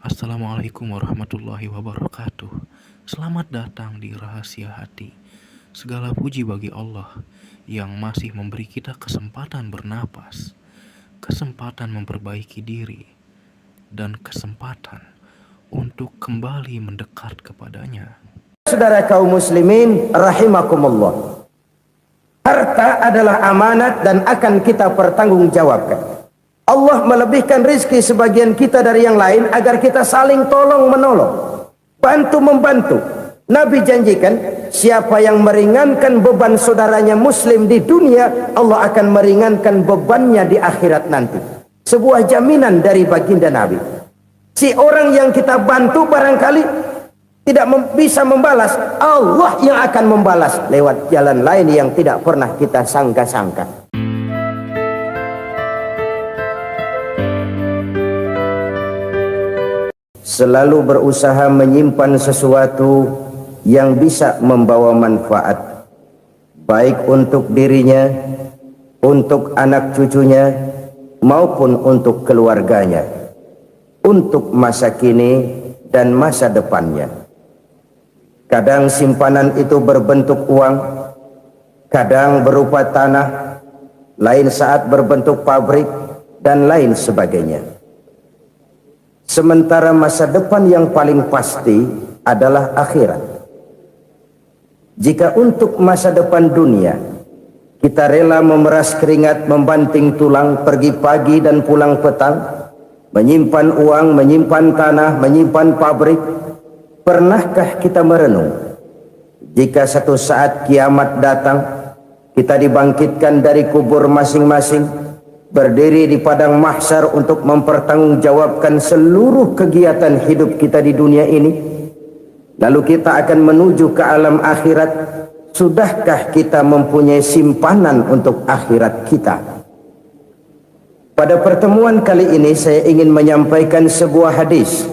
Assalamualaikum warahmatullahi wabarakatuh. Selamat datang di Rahasia Hati. Segala puji bagi Allah yang masih memberi kita kesempatan bernapas, kesempatan memperbaiki diri, dan kesempatan untuk kembali mendekat kepadanya. Saudara kaum muslimin rahimakumullah. Harta adalah amanat dan akan kita pertanggungjawabkan. Allah melebihkan rizki sebagian kita dari yang lain agar kita saling tolong menolong, bantu membantu. Nabi janjikan, siapa yang meringankan beban saudaranya muslim di dunia, Allah akan meringankan bebannya di akhirat nanti. Sebuah jaminan dari baginda Nabi. Si orang yang kita bantu barangkali tidak bisa membalas, Allah yang akan membalas lewat jalan lain yang tidak pernah kita sangka-sangka. Selalu berusaha menyimpan sesuatu yang bisa membawa manfaat, baik untuk dirinya, untuk anak cucunya, maupun untuk keluarganya, untuk masa kini dan masa depannya. Kadang simpanan itu berbentuk uang, kadang berupa tanah, lain saat berbentuk pabrik, dan lain sebagainya. Sementara masa depan yang paling pasti adalah akhirat. Jika untuk masa depan dunia kita rela memeras keringat, membanting tulang, pergi pagi dan pulang petang, menyimpan uang, menyimpan tanah, menyimpan pabrik, pernahkah kita merenung jika satu saat kiamat datang, kita dibangkitkan dari kubur masing-masing, berdiri di padang mahsyar untuk mempertanggungjawabkan seluruh kegiatan hidup kita di dunia ini, lalu kita akan menuju ke alam akhirat. Sudahkah kita mempunyai simpanan untuk akhirat kita? Pada pertemuan kali ini saya ingin menyampaikan sebuah hadis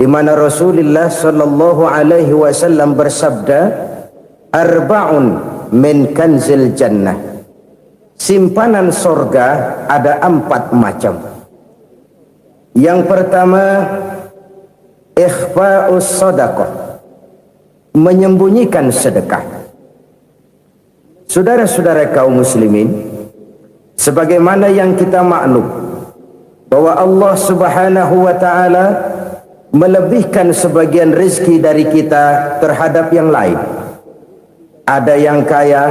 di mana Rasulullah sallallahu alaihi wasallam bersabda, "Arba'un min kanzil jannah." Simpanan sorga ada 4 macam. Yang pertama, ikhfa'us sadaqah, menyembunyikan sedekah. Saudara-saudara kaum muslimin, sebagaimana yang kita maklum bahwa Allah Subhanahu wa taala melebihkan sebagian rezeki dari kita terhadap yang lain. Ada yang kaya,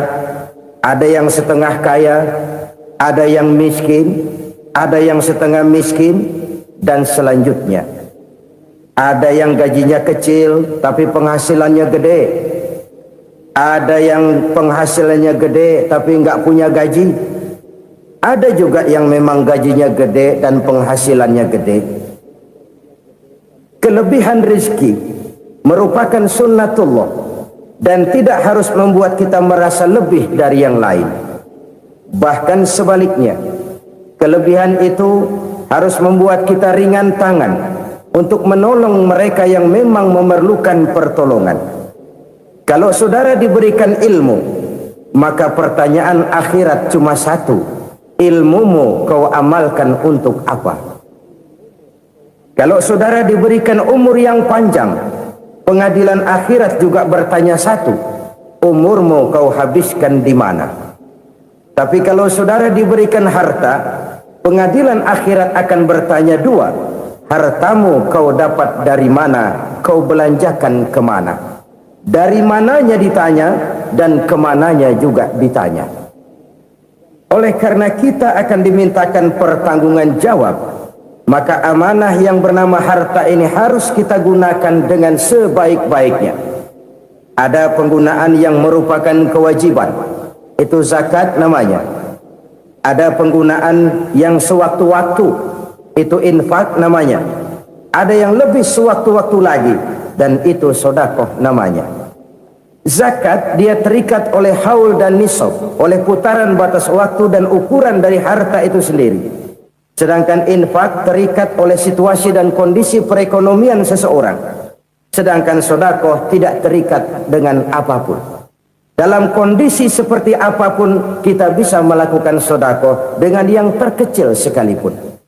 ada yang setengah kaya, ada yang miskin, ada yang setengah miskin, dan selanjutnya. Ada yang gajinya kecil tapi penghasilannya gede. Ada yang penghasilannya gede tapi nggak punya gaji. Ada juga yang memang gajinya gede dan penghasilannya gede. Kelebihan rezeki merupakan sunnatullah dan tidak harus membuat kita merasa lebih dari yang lain. Bahkan sebaliknya, kelebihan itu harus membuat kita ringan tangan untuk menolong mereka yang memang memerlukan pertolongan. Kalau saudara diberikan ilmu, maka pertanyaan akhirat cuma satu: ilmumu kau amalkan untuk apa? Kalau saudara diberikan umur yang panjang, pengadilan akhirat juga bertanya satu: umurmu kau habiskan di mana? Tapi kalau saudara diberikan harta, pengadilan akhirat akan bertanya dua: hartamu kau dapat dari mana? Kau belanjakan kemana? Dari mananya ditanya, dan kemananya juga ditanya. Oleh karena kita akan dimintakan pertanggungan jawab, maka amanah yang bernama harta ini harus kita gunakan dengan sebaik-baiknya. Ada penggunaan yang merupakan kewajiban, itu zakat namanya. Ada penggunaan yang sewaktu-waktu, itu infak namanya. Ada yang lebih sewaktu-waktu lagi, dan itu sedekah namanya. Zakat dia terikat oleh haul dan nisab, oleh putaran batas waktu dan ukuran dari harta itu sendiri. Sedangkan infak terikat oleh situasi dan kondisi perekonomian seseorang. Sedangkan sedekah tidak terikat dengan apapun. Dalam kondisi seperti apapun kita bisa melakukan sedekah dengan yang terkecil sekalipun.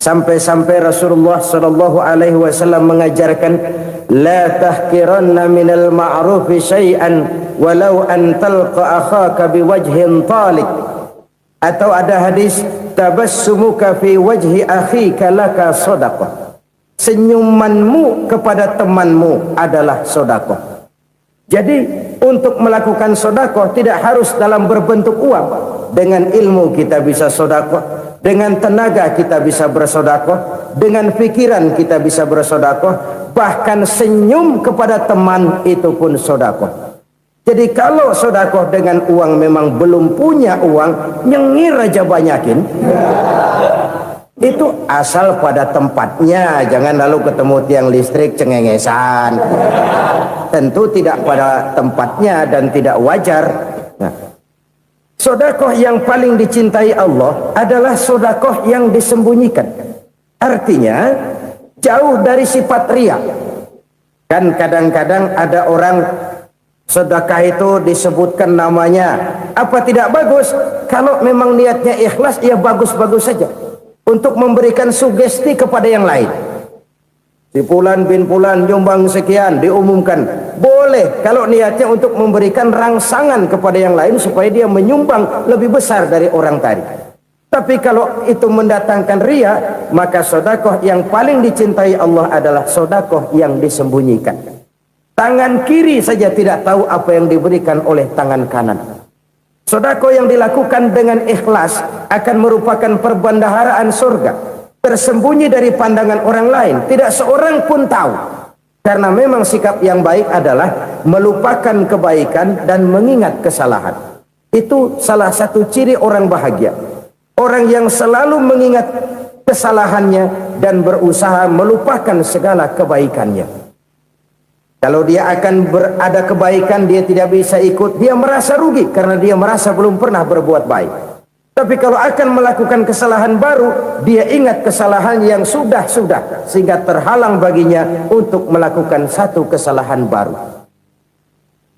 Sampai-sampai Rasulullah sallallahu alaihi wasallam mengajarkan, la tahqiranna minal ma'rufi syai'an walau an talqa akhaka biwajhin talik. Atau ada hadis, tabassumuka fi wajhi akhika laka shadaqah. Senyumanmu kepada temanmu adalah sedekah. Jadi untuk melakukan sedekah tidak harus dalam berbentuk uang. Dengan ilmu kita bisa sedekah, dengan tenaga kita bisa bersedekah, dengan pikiran kita bisa bersedekah, bahkan senyum kepada teman itu pun sedekah. Jadi kalau sedekah dengan uang memang belum punya uang, nyengir aja banyakin. Itu asal pada tempatnya, jangan lalu ketemu tiang listrik cengengesan. Tentu tidak pada tempatnya dan tidak wajar. Nah, sedekah yang paling dicintai Allah adalah sedekah yang disembunyikan. Artinya jauh dari sifat riya. Kan kadang-kadang ada orang sedekah itu disebutkan namanya. Apa tidak bagus? Kalau memang niatnya ikhlas, ya bagus-bagus saja. Untuk memberikan sugesti kepada yang lain. Si Fulan bin Fulan nyumbang sekian, diumumkan. Boleh kalau niatnya untuk memberikan rangsangan kepada yang lain supaya dia menyumbang lebih besar dari orang tadi. Tapi kalau itu mendatangkan riya, maka sedekah yang paling dicintai Allah adalah sedekah yang disembunyikan. Tangan kiri saja tidak tahu apa yang diberikan oleh tangan kanan. Sedekah yang dilakukan dengan ikhlas akan merupakan perbendaharaan surga, tersembunyi dari pandangan orang lain, tidak seorang pun tahu. Karena memang sikap yang baik adalah melupakan kebaikan dan mengingat kesalahan. Itu salah satu ciri orang bahagia. Orang yang selalu mengingat kesalahannya dan berusaha melupakan segala kebaikannya. Kalau dia akan berada kebaikan, dia tidak bisa ikut, dia merasa rugi karena dia merasa belum pernah berbuat baik. Tapi kalau akan melakukan kesalahan baru, dia ingat kesalahan yang sudah-sudah, sehingga terhalang baginya untuk melakukan satu kesalahan baru.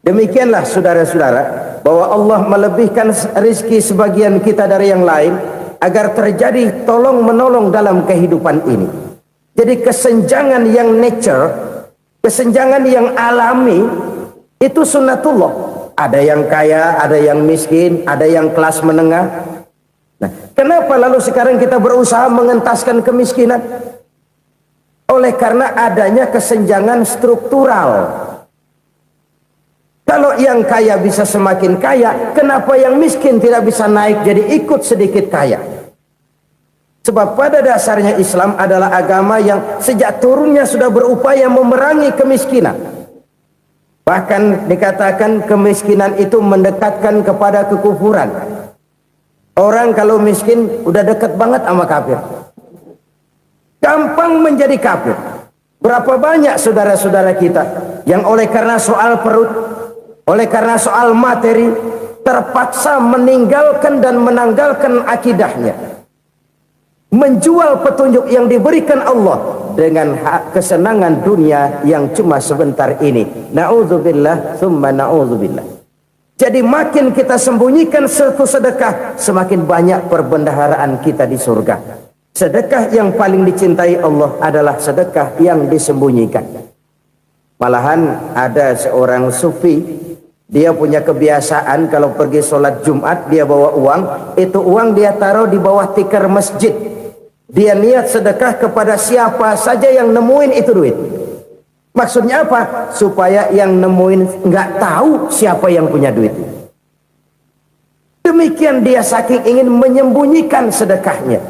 Demikianlah saudara-saudara, bahwa Allah melebihkan rizki sebagian kita dari yang lain, agar terjadi tolong-menolong dalam kehidupan ini. Jadi kesenjangan yang nature, kesenjangan yang alami itu sunnatullah. Ada yang kaya, ada yang miskin, ada yang kelas menengah. Nah, kenapa lalu sekarang kita berusaha mengentaskan kemiskinan? Oleh karena adanya kesenjangan struktural. Kalau yang kaya bisa semakin kaya, kenapa yang miskin tidak bisa naik jadi ikut sedikit kaya? Sebab pada dasarnya Islam adalah agama yang sejak turunnya sudah berupaya memerangi kemiskinan. Bahkan dikatakan kemiskinan itu mendekatkan kepada kekufuran. Orang kalau miskin udah dekat banget sama kafir. Gampang menjadi kafir. Berapa banyak saudara-saudara kita yang oleh karena soal perut, oleh karena soal materi, terpaksa meninggalkan dan menanggalkan akidahnya. Menjual petunjuk yang diberikan Allah dengan kesenangan dunia yang cuma sebentar ini. Na'udzubillah thumma na'udzubillah. Jadi makin kita sembunyikan satu sedekah, semakin banyak perbendaharaan kita di surga. Sedekah yang paling dicintai Allah adalah sedekah yang disembunyikan. Malahan ada seorang sufi, dia punya kebiasaan kalau pergi sholat Jumat dia bawa uang, itu uang dia taruh di bawah tikar masjid. Dia niat sedekah kepada siapa saja yang nemuin itu duit. Maksudnya apa? Supaya yang nemuin nggak tahu siapa yang punya duit. Demikian dia saking ingin menyembunyikan sedekahnya.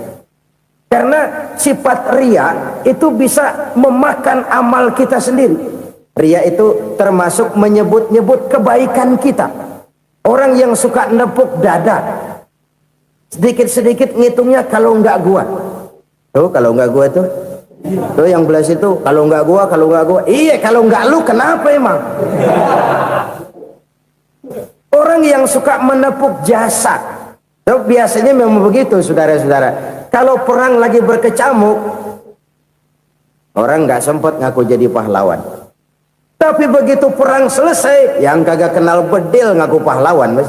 Karena sifat riya itu bisa memakan amal kita sendiri. Riya itu termasuk menyebut-nyebut kebaikan kita. Orang yang suka nepuk dada, sedikit-sedikit ngitungnya kalau nggak gua. Tuh kalau nggak gua tuh yang belah situ, kalau nggak gua, kalau nggak gua. Iya, kalau nggak lu kenapa emang? Orang yang suka menepuk jasa, tuh biasanya memang begitu, saudara-saudara. Kalau perang lagi berkecamuk, orang nggak sempat ngaku jadi pahlawan. Tapi begitu perang selesai, yang kagak kenal bedil ngaku pahlawan, mas.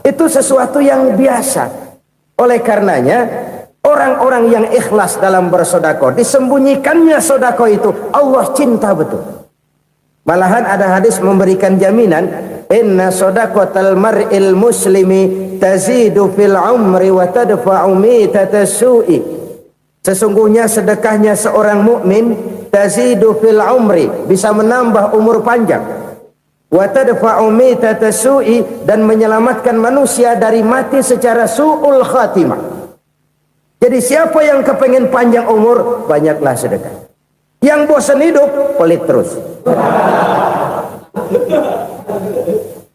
Itu sesuatu yang biasa. Oleh karenanya, Orang-orang yang ikhlas dalam bersedekah, disembunyikannya sedekah itu Allah cinta betul. Malahan ada hadis memberikan jaminan, inna sadaqatal mar'il muslimi tazidu fil umri wa tadfa'u mitatas su'i. Sesungguhnya sedekahnya seorang mukmin tazidu fil umri, bisa menambah umur panjang, wa tadfa'u mitatas su'i, dan menyelamatkan manusia dari mati secara su'ul khatimah. Jadi siapa yang kepengen panjang umur, banyaklah sedekah. Yang bosan hidup, pelit terus.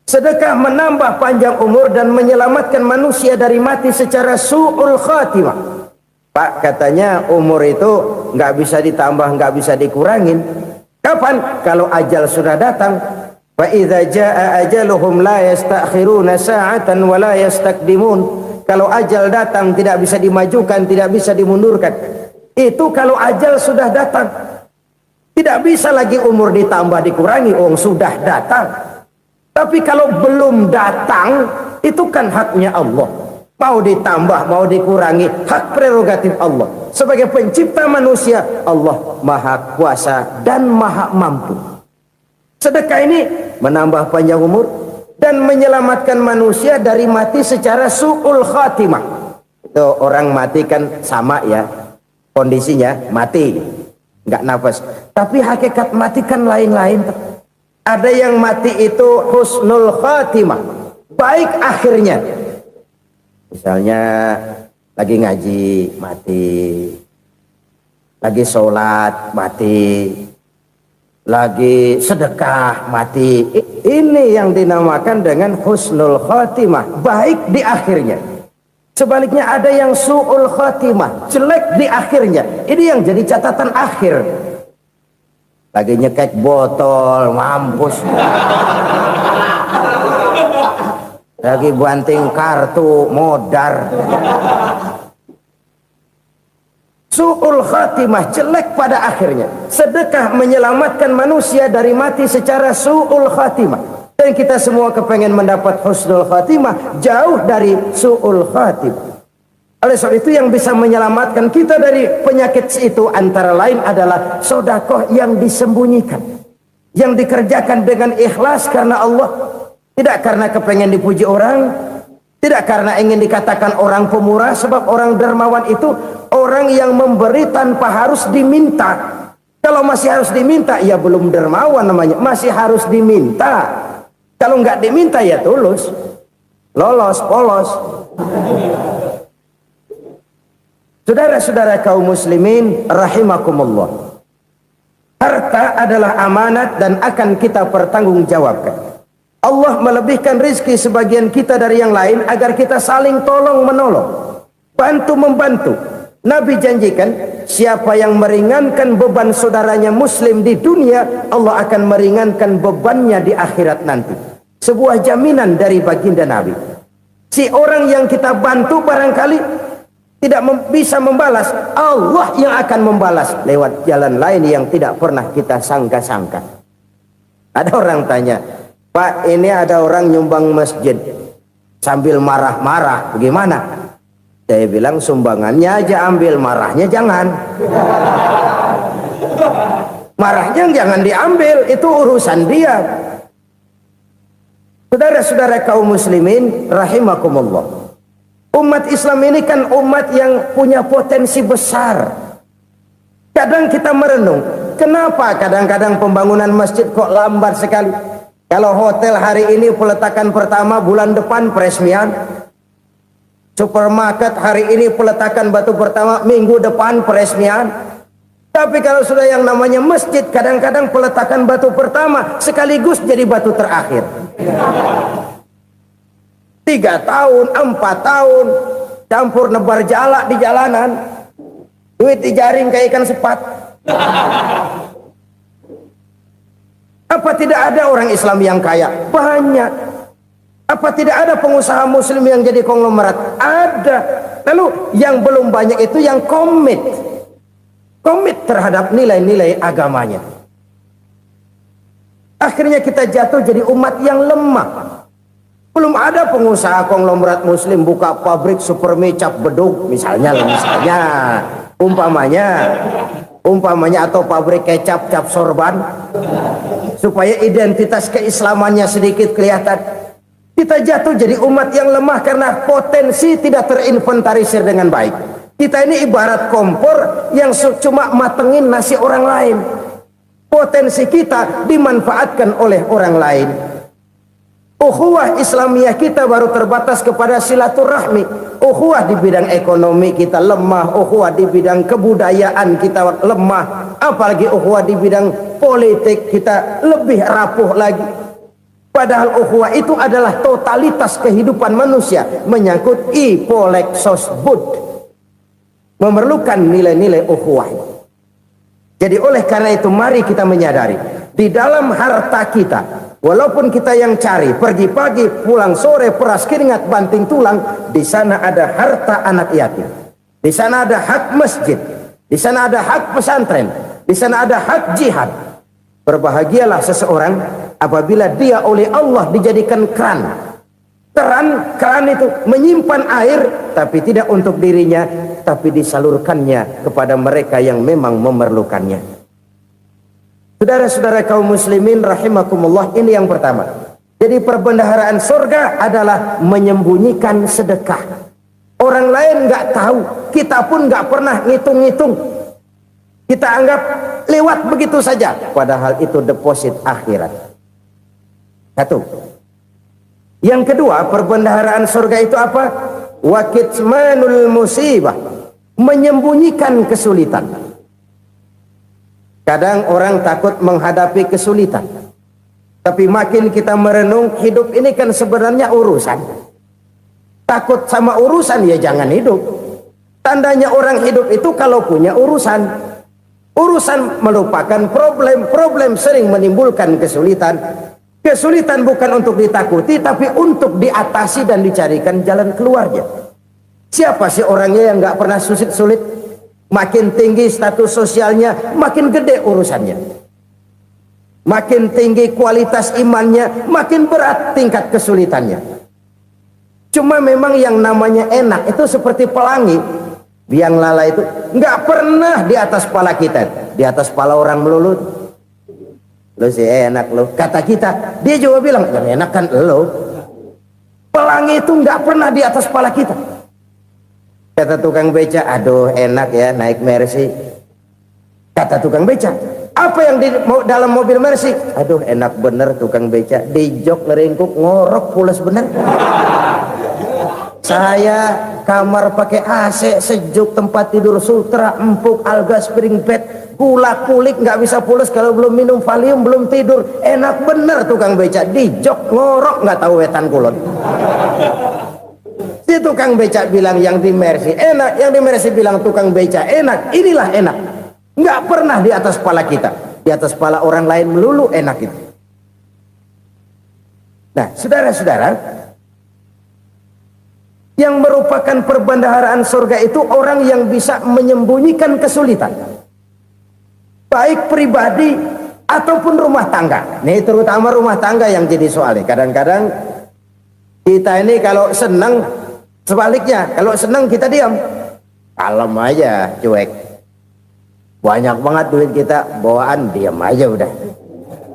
Sedekah menambah panjang umur dan menyelamatkan manusia dari mati secara su'ul khatimah. Pak, katanya umur itu nggak bisa ditambah, nggak bisa dikurangin. Kapan? Kalau ajal sudah datang. Fa idza jaa ajaluhum la yastakhiruna sa'atan wa la yastaqdimun. Kalau ajal datang tidak bisa dimajukan, tidak bisa dimundurkan. Itu kalau ajal sudah datang. Tidak bisa lagi umur ditambah dikurangi, sudah datang. Tapi kalau belum datang, itu kan haknya Allah. Mau ditambah, mau dikurangi, hak prerogatif Allah. Sebagai pencipta manusia, Allah Maha Kuasa dan Maha Mampu. Sedekah ini menambah panjang umur dan menyelamatkan manusia dari mati secara su'ul khatimah. Itu orang mati kan sama ya, kondisinya mati, nggak nafas. Tapi hakikat mati kan lain-lain. Ada yang mati itu husnul khatimah, baik akhirnya. Misalnya lagi ngaji mati, lagi sholat mati, lagi sedekah mati. Ini yang dinamakan dengan husnul khatimah, baik di akhirnya. Sebaliknya ada yang su'ul khatimah, jelek di akhirnya. Ini yang jadi catatan akhir. Lagi nyekek botol, mampus. Lagi banting kartu, modar. Su'ul khatimah, jelek pada akhirnya. Sedekah menyelamatkan manusia dari mati secara su'ul khatimah. Dan kita semua kepengen mendapat husnul khatimah, jauh dari su'ul khatimah. Oleh sebab itu yang bisa menyelamatkan kita dari penyakit itu antara lain adalah sedekah yang disembunyikan, yang dikerjakan dengan ikhlas karena Allah, tidak karena kepengen dipuji orang, tidak karena ingin dikatakan orang pemurah. Sebab orang dermawan itu orang yang memberi tanpa harus diminta. Kalau masih harus diminta, ya belum dermawan namanya, masih harus diminta. Kalau nggak diminta ya tulus, lolos, polos. Saudara-saudara kaum muslimin rahimakumullah, harta adalah amanat dan akan kita pertanggungjawabkan. Allah melebihkan rizki sebagian kita dari yang lain agar kita saling tolong menolong, bantu membantu. Nabi janjikan, siapa yang meringankan beban saudaranya muslim di dunia, Allah akan meringankan bebannya di akhirat nanti. Sebuah jaminan dari baginda Nabi. Si orang yang kita bantu barangkali tidak bisa membalas, Allah yang akan membalas lewat jalan lain yang tidak pernah kita sangka-sangka. Ada orang tanya, Pak, ini ada orang nyumbang masjid sambil marah-marah, bagaimana? Saya bilang sumbangannya aja ambil, marahnya jangan. Marahnya jangan diambil, itu urusan dia. Saudara-saudara kaum muslimin rahimakumullah, umat Islam ini kan umat yang punya potensi besar. Kadang kita merenung, kenapa kadang-kadang pembangunan masjid kok lambat sekali? Kalau hotel hari ini peletakan pertama, bulan depan peresmian. Supermarket hari ini peletakan batu pertama, minggu depan peresmian. Tapi kalau sudah yang namanya masjid, kadang-kadang peletakan batu pertama sekaligus jadi batu terakhir. 3 tahun, 4 tahun, campur nebar jalak di jalanan, duit dijaring kayak ikan sepat. Apa tidak ada orang Islam yang kaya? Banyak. Apa tidak ada pengusaha muslim yang jadi konglomerat? Ada. Lalu yang belum banyak itu yang komit terhadap nilai-nilai agamanya. Akhirnya kita jatuh jadi umat yang lemah. Belum ada pengusaha konglomerat muslim buka pabrik supermi cap beduk misalnya umpamanya atau pabrik kecap cap sorban supaya identitas keislamannya sedikit kelihatan. Kita jatuh jadi umat yang lemah karena potensi tidak terinventarisir dengan baik. Kita ini ibarat kompor yang cuma matengin nasi orang lain. Potensi kita dimanfaatkan oleh orang lain. Ukhuwah Islamiyah kita baru terbatas kepada silaturahmi. Ukhuwah di bidang ekonomi kita lemah, ukhuwah di bidang kebudayaan kita lemah, apalagi ukhuwah di bidang politik kita lebih rapuh lagi. Padahal ukhuwah itu adalah totalitas kehidupan manusia, menyangkut ipolek sosbud, memerlukan nilai-nilai ukhuwah. Jadi oleh karena itu mari kita menyadari di dalam harta kita, walaupun kita yang cari pergi pagi pulang sore peras keringat banting tulang, di sana ada harta anak yatim, di sana ada hak masjid, di sana ada hak pesantren, di sana ada hak jihad. Berbahagialah seseorang apabila dia oleh Allah dijadikan keran itu menyimpan air, tapi tidak untuk dirinya, tapi disalurkannya kepada mereka yang memang memerlukannya. Saudara-saudara kaum muslimin rahimakumullah, ini yang pertama. Jadi perbendaharaan surga adalah menyembunyikan sedekah. Orang lain nggak tahu, kita pun nggak pernah ngitung-ngitung. Kita anggap lewat begitu saja, padahal itu deposit akhirat. Satu. Yang kedua, perbendaharaan surga itu apa? Wa kitmanul musibah, menyembunyikan kesulitan. Kadang orang takut menghadapi kesulitan, tapi makin kita merenung, hidup ini kan sebenarnya urusan. Takut sama urusan ya jangan hidup. Tandanya orang hidup itu kalau punya urusan. Urusan melupakan problem, problem sering menimbulkan kesulitan. Kesulitan bukan untuk ditakuti, tapi untuk diatasi dan dicarikan jalan keluarnya. Siapa sih orangnya yang nggak pernah sulit-sulit? Makin tinggi status sosialnya, makin gede urusannya. Makin tinggi kualitas imannya, makin berat tingkat kesulitannya. Cuma memang yang namanya enak itu seperti pelangi. Biang lala itu nggak pernah di atas kepala kita, di atas kepala orang melulu. Lo sih enak lo, kata kita. Dia juga bilang yang enak kan lo. Pelangi itu nggak pernah di atas kepala kita. Kata tukang beca, aduh enak ya naik Mercy. Kata tukang beca, apa yang di dalam mobil Mercy? Aduh enak bener tukang beca, di jok ngeringkuk ngorok pules bener. Saya kamar pakai AC sejuk, tempat tidur sutra empuk, alga spring bed, kulak kulik nggak bisa pules kalau belum minum Valium, belum tidur. Enak bener tukang beca, di jok ngorok nggak tahu wetan kulon. Si tukang beca bilang yang di Mercy enak, yang di Mercy bilang tukang beca enak. Inilah enak, nggak pernah di atas kepala kita, di atas kepala orang lain melulu enak itu. Nah saudara-saudara, yang merupakan perbendaharaan surga itu orang yang bisa menyembunyikan kesulitan, baik pribadi ataupun rumah tangga. Nih terutama rumah tangga yang jadi soalnya. Kadang-kadang kita ini kalau senang, sebaliknya kalau senang kita diam, kalem aja, cuek. Banyak banget duit kita bawaan, diam aja udah.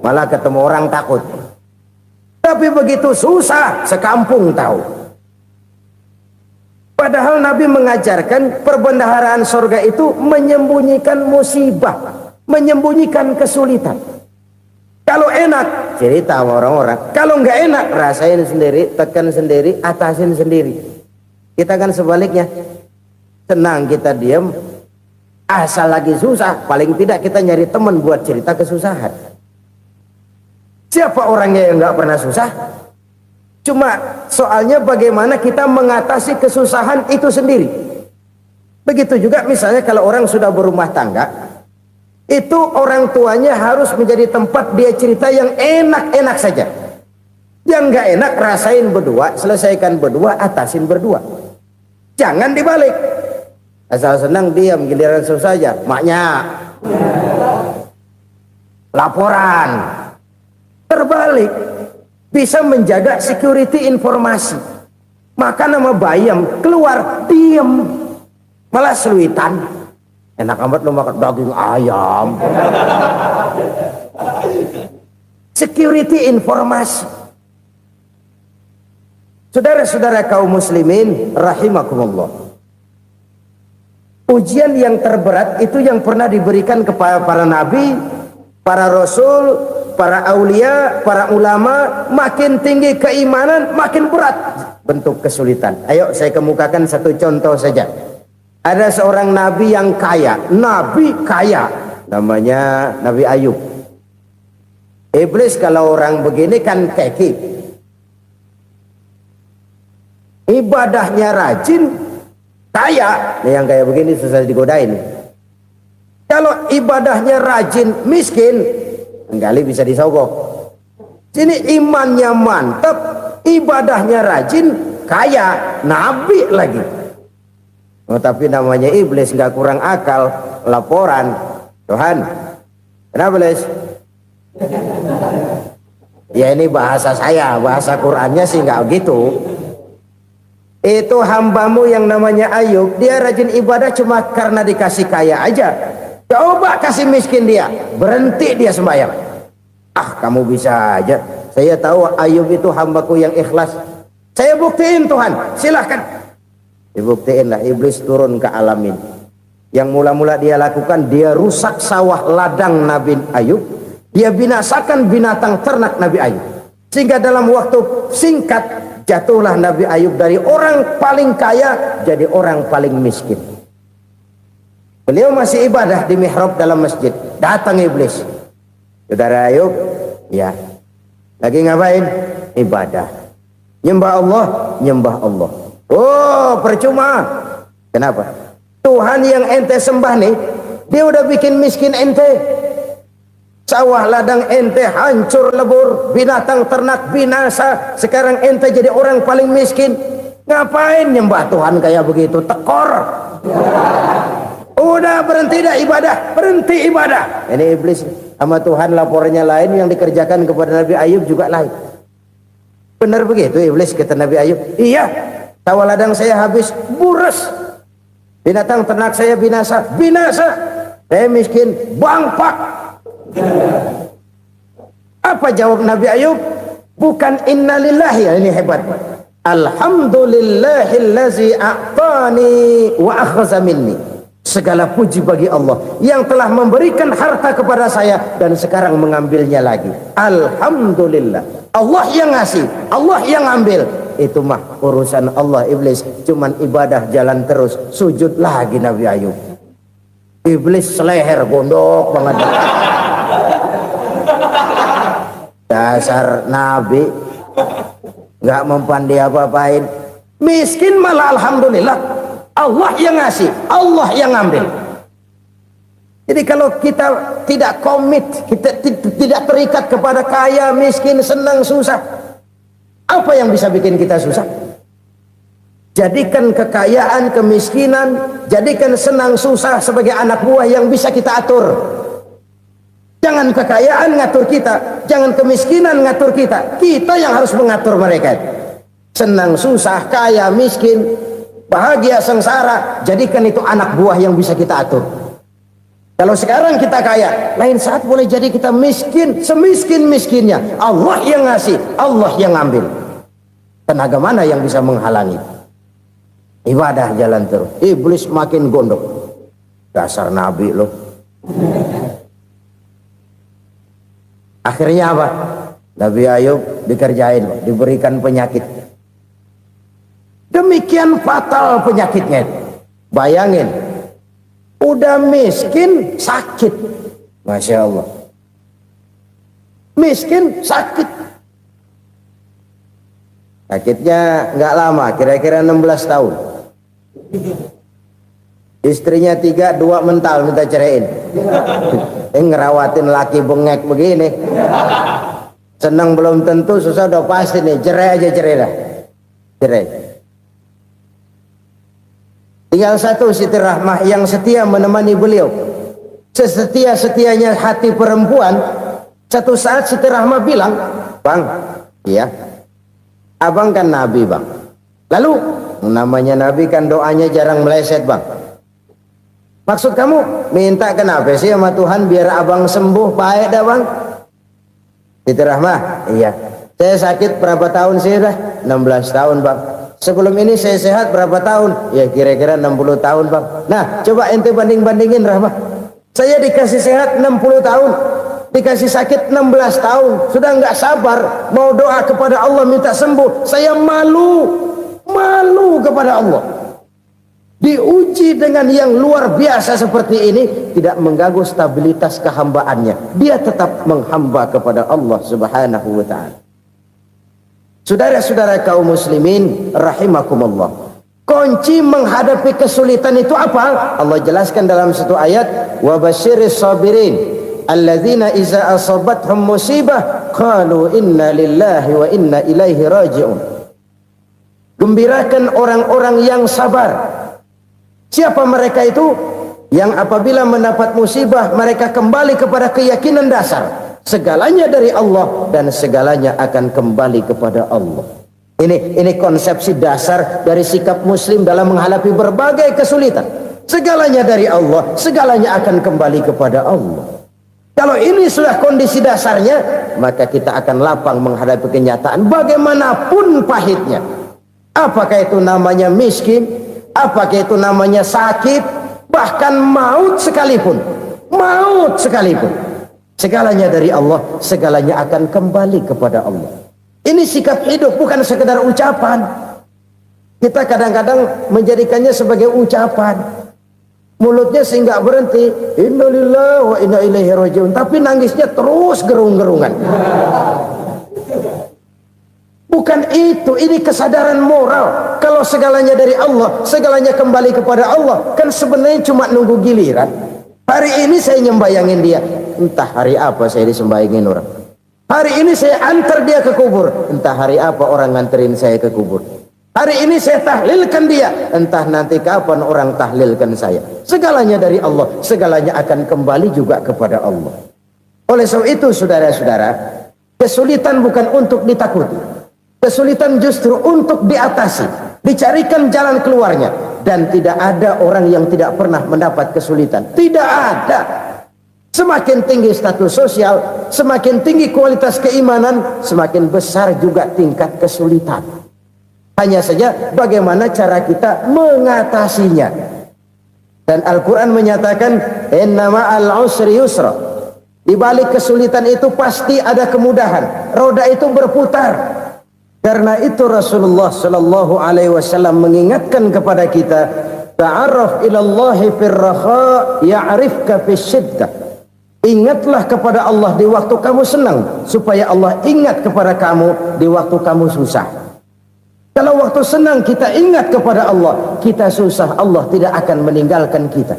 Malah ketemu orang takut. Tapi begitu susah, sekampung tahu. Padahal Nabi mengajarkan perbendaharaan surga itu menyembunyikan musibah, menyembunyikan kesulitan. Kalau enak, cerita sama orang-orang. Kalau nggak enak, rasain sendiri, tekan sendiri, atasin sendiri. Kita kan sebaliknya, senang kita diam, asal lagi susah, paling tidak kita nyari teman buat cerita kesusahan. Siapa orangnya yang nggak pernah susah? Cuma soalnya bagaimana kita mengatasi kesusahan itu sendiri. Begitu juga misalnya kalau orang sudah berumah tangga, itu orang tuanya harus menjadi tempat dia cerita yang enak-enak saja. Yang nggak enak rasain berdua, selesaikan berdua, atasin berdua. Jangan dibalik. Asal senang diam, giliran susah aja. Maknya laporan. Terbalik. bisa menjaga security informasi. Maka nama bayam keluar diem, malah seluitan. Enak amat lo makan daging ayam. Security informasi. Saudara-saudara kaum muslimin rahimakumullah, ujian yang terberat itu yang pernah diberikan kepada para nabi, para rasul, para aulia, para ulama. Makin tinggi keimanan, makin berat bentuk kesulitan. Ayo saya kemukakan satu contoh saja. Ada seorang nabi yang kaya, nabi kaya, namanya Nabi Ayub. Iblis kalau orang begini kan keki, ibadahnya rajin, kaya. Nih yang kayak begini susah digodain. Kalau ibadahnya rajin, miskin, kali bisa disogok. Sini imannya mantap, ibadahnya rajin, kaya, nabi lagi. Oh, tapi namanya iblis, nggak kurang akal. Laporan, Tuhan, kenapa Les? Ya ini bahasa saya, bahasa Qurannya sih nggak gitu. Itu hambamu yang namanya Ayub, dia rajin ibadah cuma karena dikasih kaya aja. Coba kasih miskin dia, berhenti dia sembahyang. Ah, kamu bisa aja. Saya tahu Ayub itu hambaku yang ikhlas. Saya buktiin Tuhan, silahkan. Dibuktiin lah, iblis turun ke alamin. Yang mula-mula dia lakukan, dia rusak sawah ladang Nabi Ayub. Dia binasakan binatang ternak Nabi Ayub. Sehingga dalam waktu singkat, jatuhlah Nabi Ayub dari orang paling kaya jadi orang paling miskin. Beliau masih ibadah di mihrab dalam masjid. Datang iblis. Saudara Ayub, ya, lagi ngapain? Ibadah. Nyembah Allah, nyembah Allah. Oh, percuma. Kenapa? Tuhan yang ente sembah nih, dia udah bikin miskin ente. Sawah ladang ente hancur lebur, binatang ternak binasa. Sekarang ente jadi orang paling miskin. Ngapain nyembah Tuhan kayak begitu? Tekor. Udah berhenti dah ibadah, berhenti ibadah. Ini iblis sama Tuhan laporannya lain, yang dikerjakan kepada Nabi Ayub juga lain. Benar begitu iblis kata Nabi Ayub? Iya. Sawah ladang saya habis, buras. Binatang ternak saya binasa, binasa. Saya miskin, bangpak. Apa jawab Nabi Ayub? Bukan innalillahi, ya ini hebat. Alhamdulillahillazi a'tani wa akhza minni. Segala puji bagi Allah yang telah memberikan harta kepada saya dan sekarang mengambilnya lagi. Alhamdulillah. Allah yang ngasih, Allah yang ambil. Itu mah urusan Allah. Iblis cuman ibadah jalan terus, sujud lagi Nabi Ayub. Iblis seleher gondok banget. Dasar Nabi nggak mempan dia apa-apain. Miskin malah alhamdulillah. Allah yang ngasih, Allah yang ambil. Jadi kalau kita tidak komit, kita tidak terikat kepada kaya, miskin, senang, susah, apa yang bisa bikin kita susah? Jadikan kekayaan, kemiskinan, jadikan senang, susah sebagai anak buah yang bisa kita atur. Jangan kekayaan ngatur kita, jangan kemiskinan ngatur kita. Kita yang harus mengatur mereka. Senang, susah, kaya, miskin, bahagia, sengsara, jadikan itu anak buah yang bisa kita atur. Kalau sekarang kita kaya, lain saat boleh jadi kita miskin, semiskin-miskinnya. Allah yang ngasih, Allah yang ngambil. Tenaga mana yang bisa menghalangi? Ibadah jalan terus. Iblis makin gondok. Dasar Nabi loh. Akhirnya apa? Nabi Ayub dikerjain, diberikan penyakit. Demikian fatal penyakitnya. Bayangin, udah miskin sakit. Masya Allah. Miskin sakit. Sakitnya nggak lama, kira-kira 16 tahun. Istrinya 3, 2 mental minta ceraiin. Ngerawatin laki bengek begini. Senang belum tentu, susah udah pasti nih. Cerai aja, cerai dah. Cerai. Tinggal satu Siti Rahmah yang setia menemani beliau. Sesetia-setianya hati perempuan. Satu saat Siti Rahmah bilang, "Bang, Ya, abang kan nabi bang. Lalu namanya nabi kan doanya jarang meleset bang. Maksud kamu minta kenapa sih sama Tuhan biar abang sembuh baik dah bang? Itu Rahmah. Iya. Saya sakit berapa tahun sih dah? 16 tahun bang. Sebelum ini saya sehat berapa tahun? Ya kira-kira 60 tahun bang. Nah coba ente banding-bandingin Rahmah. Saya dikasih sehat 60 tahun, dikasih sakit 16 tahun. Sudah nggak sabar mau doa kepada Allah minta sembuh. Saya malu kepada Allah. Diuji dengan yang luar biasa seperti ini, tidak mengganggu stabilitas kehambaannya. Dia tetap menghamba kepada Allah Subhanahu wa ta'ala. Saudara-saudara kaum muslimin rahimakumullah, kunci menghadapi kesulitan itu apa? Allah jelaskan dalam satu ayat, wa basyiris sabirin alladzina iza asabathum musibah qalu inna lillahi wa inna ilaihi raji'un. Gembirakan orang-orang yang sabar. Siapa mereka itu? Yang apabila mendapat musibah mereka kembali kepada keyakinan dasar, segalanya dari Allah dan segalanya akan kembali kepada Allah. Ini konsepsi dasar dari sikap muslim dalam menghadapi berbagai kesulitan. Segalanya dari Allah, segalanya akan kembali kepada Allah. Kalau ini sudah kondisi dasarnya, maka kita akan lapang menghadapi kenyataan bagaimanapun pahitnya. Apakah itu namanya miskin? Apakah itu namanya sakit, bahkan maut sekalipun, segalanya dari Allah, segalanya akan kembali kepada Allah. Ini sikap hidup, bukan sekedar ucapan. Kita kadang-kadang menjadikannya sebagai ucapan, mulutnya sehingga berhenti innalillahi wa inna ilaihi raji'un, tapi nangisnya terus gerung-gerungan. Bukan itu, ini kesadaran moral. Kalau segalanya dari Allah, segalanya kembali kepada Allah, kan sebenarnya cuma nunggu giliran. Hari ini saya nyembayangin dia, entah hari apa saya disembayangin orang. Hari ini saya antar dia ke kubur, entah hari apa orang nganterin saya ke kubur. Hari ini saya tahlilkan dia, entah nanti kapan orang tahlilkan saya. Segalanya dari Allah, segalanya akan kembali juga kepada Allah. Oleh sebab itu saudara-saudara, kesulitan bukan untuk ditakuti. Kesulitan justru untuk diatasi, dicarikan jalan keluarnya. Dan tidak ada orang yang tidak pernah mendapat kesulitan. Tidak ada. Semakin tinggi status sosial, semakin tinggi kualitas keimanan, semakin besar juga tingkat kesulitan. Hanya saja bagaimana cara kita mengatasinya. Dan Al-Quran menyatakan inna ma'al usri yusra. Di balik kesulitan itu pasti ada kemudahan. Roda itu berputar. Karena itu Rasulullah sallallahu alaihi wasallam mengingatkan kepada kita, ta'arraf ilallahi fir raha ya'rifka fis syiddah. Ingatlah kepada Allah di waktu kamu senang, supaya Allah ingat kepada kamu di waktu kamu susah. Kalau waktu senang kita ingat kepada Allah, kita susah, Allah tidak akan meninggalkan kita.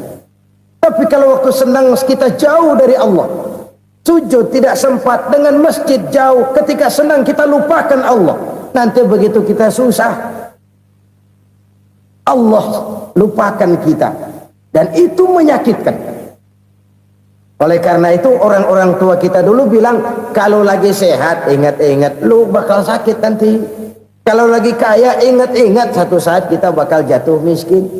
Tapi kalau waktu senang kita jauh dari Allah, sujud tidak sempat, dengan masjid jauh, ketika senang kita lupakan Allah. Nanti begitu kita susah, Allah lupakan kita. Dan itu menyakitkan. Oleh karena itu orang-orang tua kita dulu bilang, kalau lagi sehat ingat-ingat lu bakal sakit nanti. Kalau lagi kaya ingat-ingat satu saat kita bakal jatuh miskin.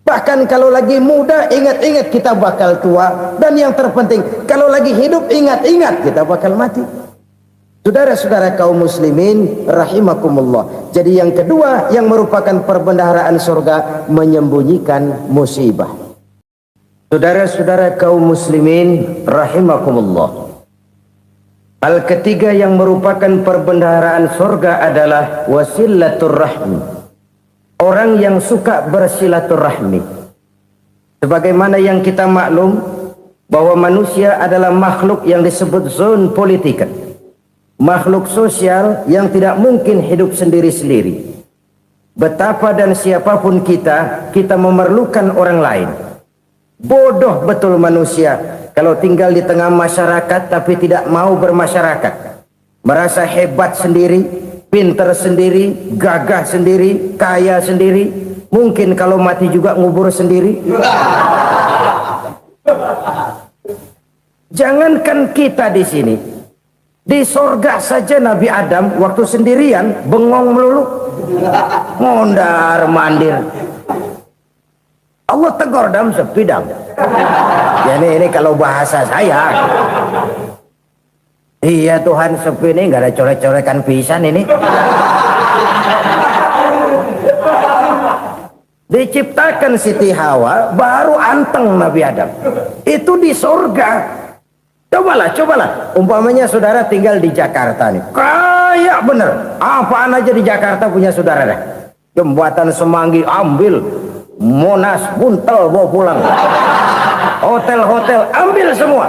Bahkan kalau lagi muda ingat-ingat kita bakal tua. Dan yang terpenting, kalau lagi hidup ingat-ingat kita bakal mati. Saudara-saudara kaum muslimin rahimakumullah. Jadi yang kedua yang merupakan perbendaharaan surga, menyembunyikan musibah. Saudara-saudara kaum muslimin rahimakumullah. Hal ketiga yang merupakan perbendaharaan surga adalah wasilatur rahmi. Orang yang suka bersilaturahmi. Sebagaimana yang kita maklum bahwa manusia adalah makhluk yang disebut zon politika. Makhluk sosial yang tidak mungkin hidup sendiri-sendiri. Betapa dan siapapun kita memerlukan orang lain. Bodoh betul manusia kalau tinggal di tengah masyarakat tapi tidak mau bermasyarakat. Merasa hebat sendiri, pintar sendiri, gagah sendiri, kaya sendiri. Mungkin kalau mati juga ngubur sendiri. Jangankan kita di sini, Di sorga saja Nabi Adam waktu sendirian bengong melulu, mondar mandir. Allah tegur dalam sepidang. Ya ini kalau bahasa saya. Iya Tuhan, sepi ini nggak ada coret-corekan pisan ini. Diciptakan Siti Hawa, baru anteng Nabi Adam. Itu di surga. Cobalah. Umpamanya saudara tinggal di Jakarta nih. Kayak bener. Apaan aja di Jakarta punya saudara dah. Jembatan Semanggi ambil. Monas, Buntel bawa pulang. Hotel-hotel ambil semua.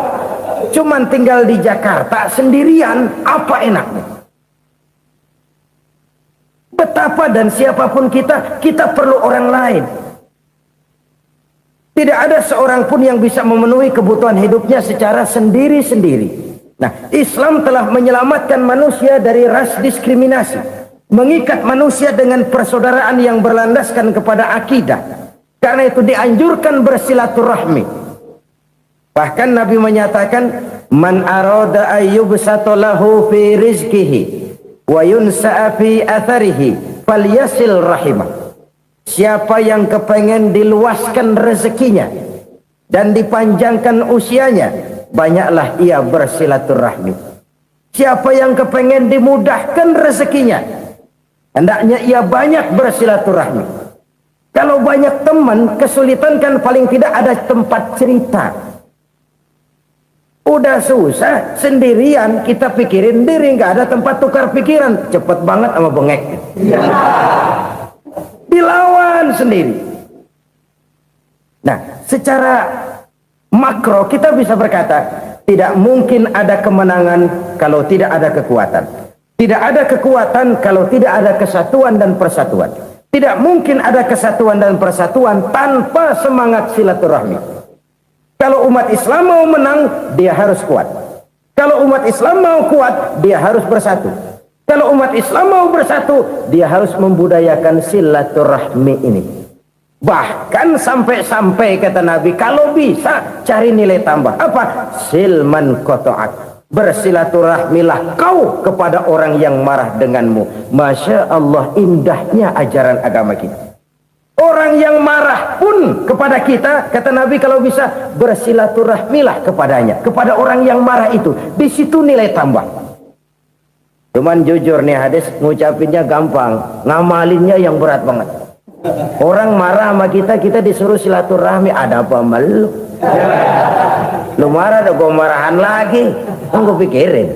Cuman tinggal di Jakarta sendirian, apa enaknya? Betapa dan siapapun kita perlu orang lain. Tidak ada seorang pun yang bisa memenuhi kebutuhan hidupnya secara sendiri-sendiri. Nah, Islam telah menyelamatkan manusia dari ras diskriminasi, mengikat manusia dengan persaudaraan yang berlandaskan kepada akidah. Karena itu dianjurkan bersilaturahmi. Bahkan Nabi menyatakan, man arada ayyubsata lahu fi rizqihi wa yunsa'a fi atharihi falyasil rahimah. Siapa yang kepengen diluaskan rezekinya dan dipanjangkan usianya, banyaklah ia bersilaturahmi. Siapa yang kepengen dimudahkan rezekinya, hendaknya ia banyak bersilaturahmi. Kalau banyak teman, kesulitan kan paling tidak ada tempat cerita. Udah susah sendirian, kita pikirin diri, nggak ada tempat tukar pikiran. Cepet banget sama bengek. Dilawan sendiri. Nah, secara makro kita bisa berkata, tidak mungkin ada kemenangan kalau tidak ada kekuatan. Tidak ada kekuatan kalau tidak ada kesatuan dan persatuan. Tidak mungkin ada kesatuan dan persatuan tanpa semangat silaturahmi. Kalau umat Islam mau menang, dia harus kuat. Kalau umat Islam mau kuat, dia harus bersatu. Kalau umat Islam mau bersatu, dia harus membudayakan silaturahmi ini. Bahkan sampai-sampai kata Nabi, kalau bisa cari nilai tambah. Apa? Silman qata'ak. Bersilaturahmilah kau kepada orang yang marah denganmu. Masya Allah, indahnya ajaran agama kita. Orang yang marah pun kepada kita, kata Nabi, kalau bisa bersilaturahmilah kepadanya, kepada orang yang marah itu. Di situ nilai tambah. Cuman jujur nih hadis, ngucapinnya gampang, ngamalinnya yang berat banget. Orang marah sama kita, kita disuruh silaturahmi. Ada apa malu? Lu marah, ada gua marahan lagi. Tunggu pikirin.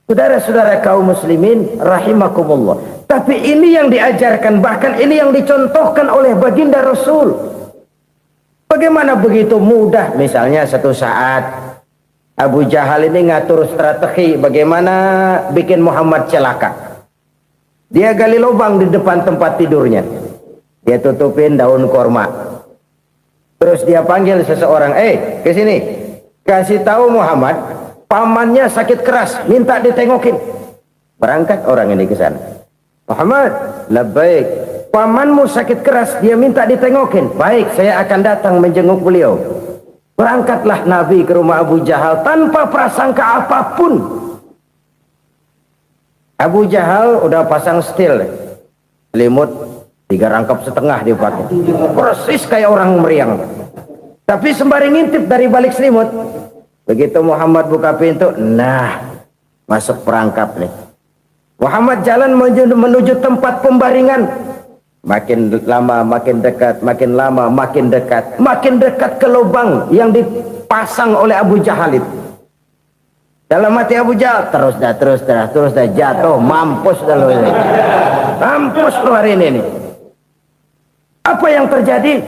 Saudara-saudara kaum muslimin rahimakumullah. Tapi ini yang diajarkan, bahkan ini yang dicontohkan oleh baginda Rasul. Bagaimana begitu mudah, misalnya satu saat Abu Jahal ini ngatur strategi bagaimana bikin Muhammad celaka. Dia gali lubang di depan tempat tidurnya. Dia tutupin daun korma. Terus dia panggil seseorang, ke sini. Kasih tahu Muhammad, pamannya sakit keras, minta ditengokin. Berangkat orang ini ke sana. Muhammad, labbaik. Pamanmu sakit keras, dia minta ditengokin. Baik, saya akan datang menjenguk beliau. Berangkatlah Nabi ke rumah Abu Jahal tanpa prasangka apapun. Abu Jahal udah pasang setil, selimut 3 rangkap setengah dia pakai. Persis kayak orang meriang. Tapi sembari ngintip dari balik selimut. Begitu Muhammad buka pintu, nah, masuk perangkap nih. Muhammad jalan menuju tempat pembaringan. Makin lama makin dekat, makin lama makin dekat. Makin dekat ke lubang yang dipasang oleh Abu Jahal itu. Dalam hati Abu Jahal, terus dah jatuh, mampus dah lu ini. Mampus lu hari ini nih. Apa yang terjadi?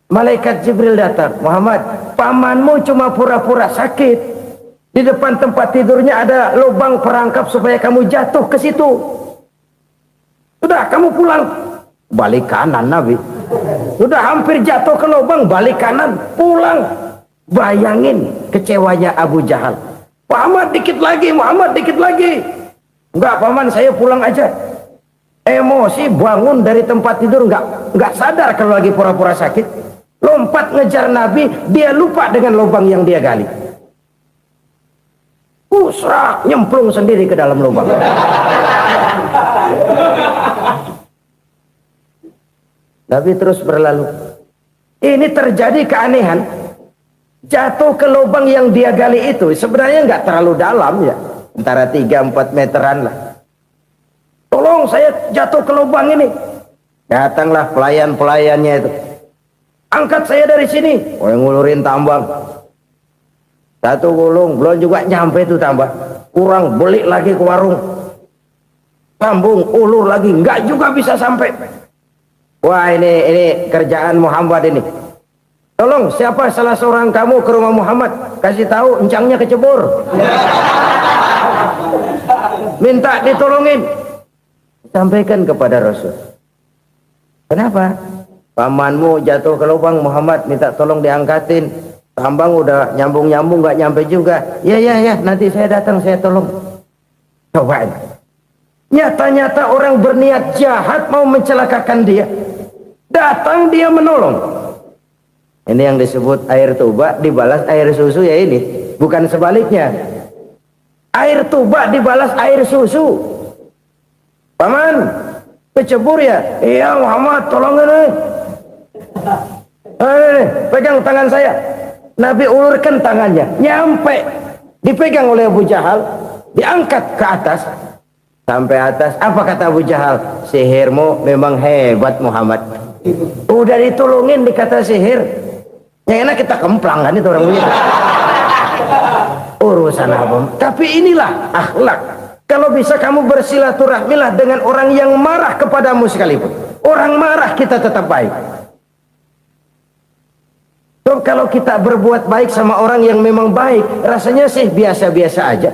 Malaikat Jibril datang. Muhammad, pamanmu cuma pura-pura sakit. Di depan tempat tidurnya ada lubang perangkap supaya kamu jatuh ke situ. Sudah, kamu pulang. Balik kanan Nabi. Sudah hampir jatuh ke lubang, balik kanan, pulang. Bayangin kecewanya Abu Jahal. Muhammad dikit lagi, Muhammad dikit lagi. Enggak, paman, saya pulang aja. Emosi, bangun dari tempat tidur, enggak sadar kalau lagi pura-pura sakit. Lompat ngejar Nabi, dia lupa dengan lubang yang dia gali. Kusrak, nyemplung sendiri ke dalam lubang. Nabi terus berlalu. Ini terjadi keanehan. Jatuh ke lubang yang dia gali itu sebenarnya nggak terlalu dalam ya, antara 3-4 meteran lah. Tolong saya jatuh ke lubang ini. Datanglah pelayan-pelayannya itu. Angkat saya dari sini. Oh, yang ngulurin tambang. Satu gulung, belum juga nyampe itu tambang. Kurang, beli lagi ke warung. Sambung, ulur lagi, nggak juga bisa sampai. Wah, ini kerjaan Muhammad ini. Tolong, siapa salah seorang kamu ke rumah Muhammad, kasih tahu encangnya kecebur. Minta ditolongin. Sampaikan kepada Rasul. Kenapa? Pamanmu jatuh ke lubang, Muhammad minta tolong diangkatin. Tambang udah nyambung-nyambung nggak nyampe juga. Ya, nanti saya datang, saya tolong. Coba. Nyata-nyata orang berniat jahat mau mencelakakan dia. Datang dia menolong. Ini yang disebut air tuba dibalas air susu ya ini. Bukan sebaliknya. Air tuba dibalas air susu. Paman, kecebur ya? Iya Muhammad, tolong ini. Pegang tangan saya. Nabi ulurkan tangannya. Nyampe. Dipegang oleh Abu Jahal. Diangkat ke atas. Sampai atas. Apa kata Abu Jahal? Sihirmu memang hebat Muhammad. Udah ditolongin dikata sihir. Yang enak kita kemplang kan itu orang begitu. Urusan apa? Tapi inilah akhlak. Kalau bisa kamu bersilaturahmilah dengan orang yang marah kepadamu sekalipun. Orang marah kita tetap baik. So, kalau kita berbuat baik sama orang yang memang baik, rasanya sih biasa-biasa aja.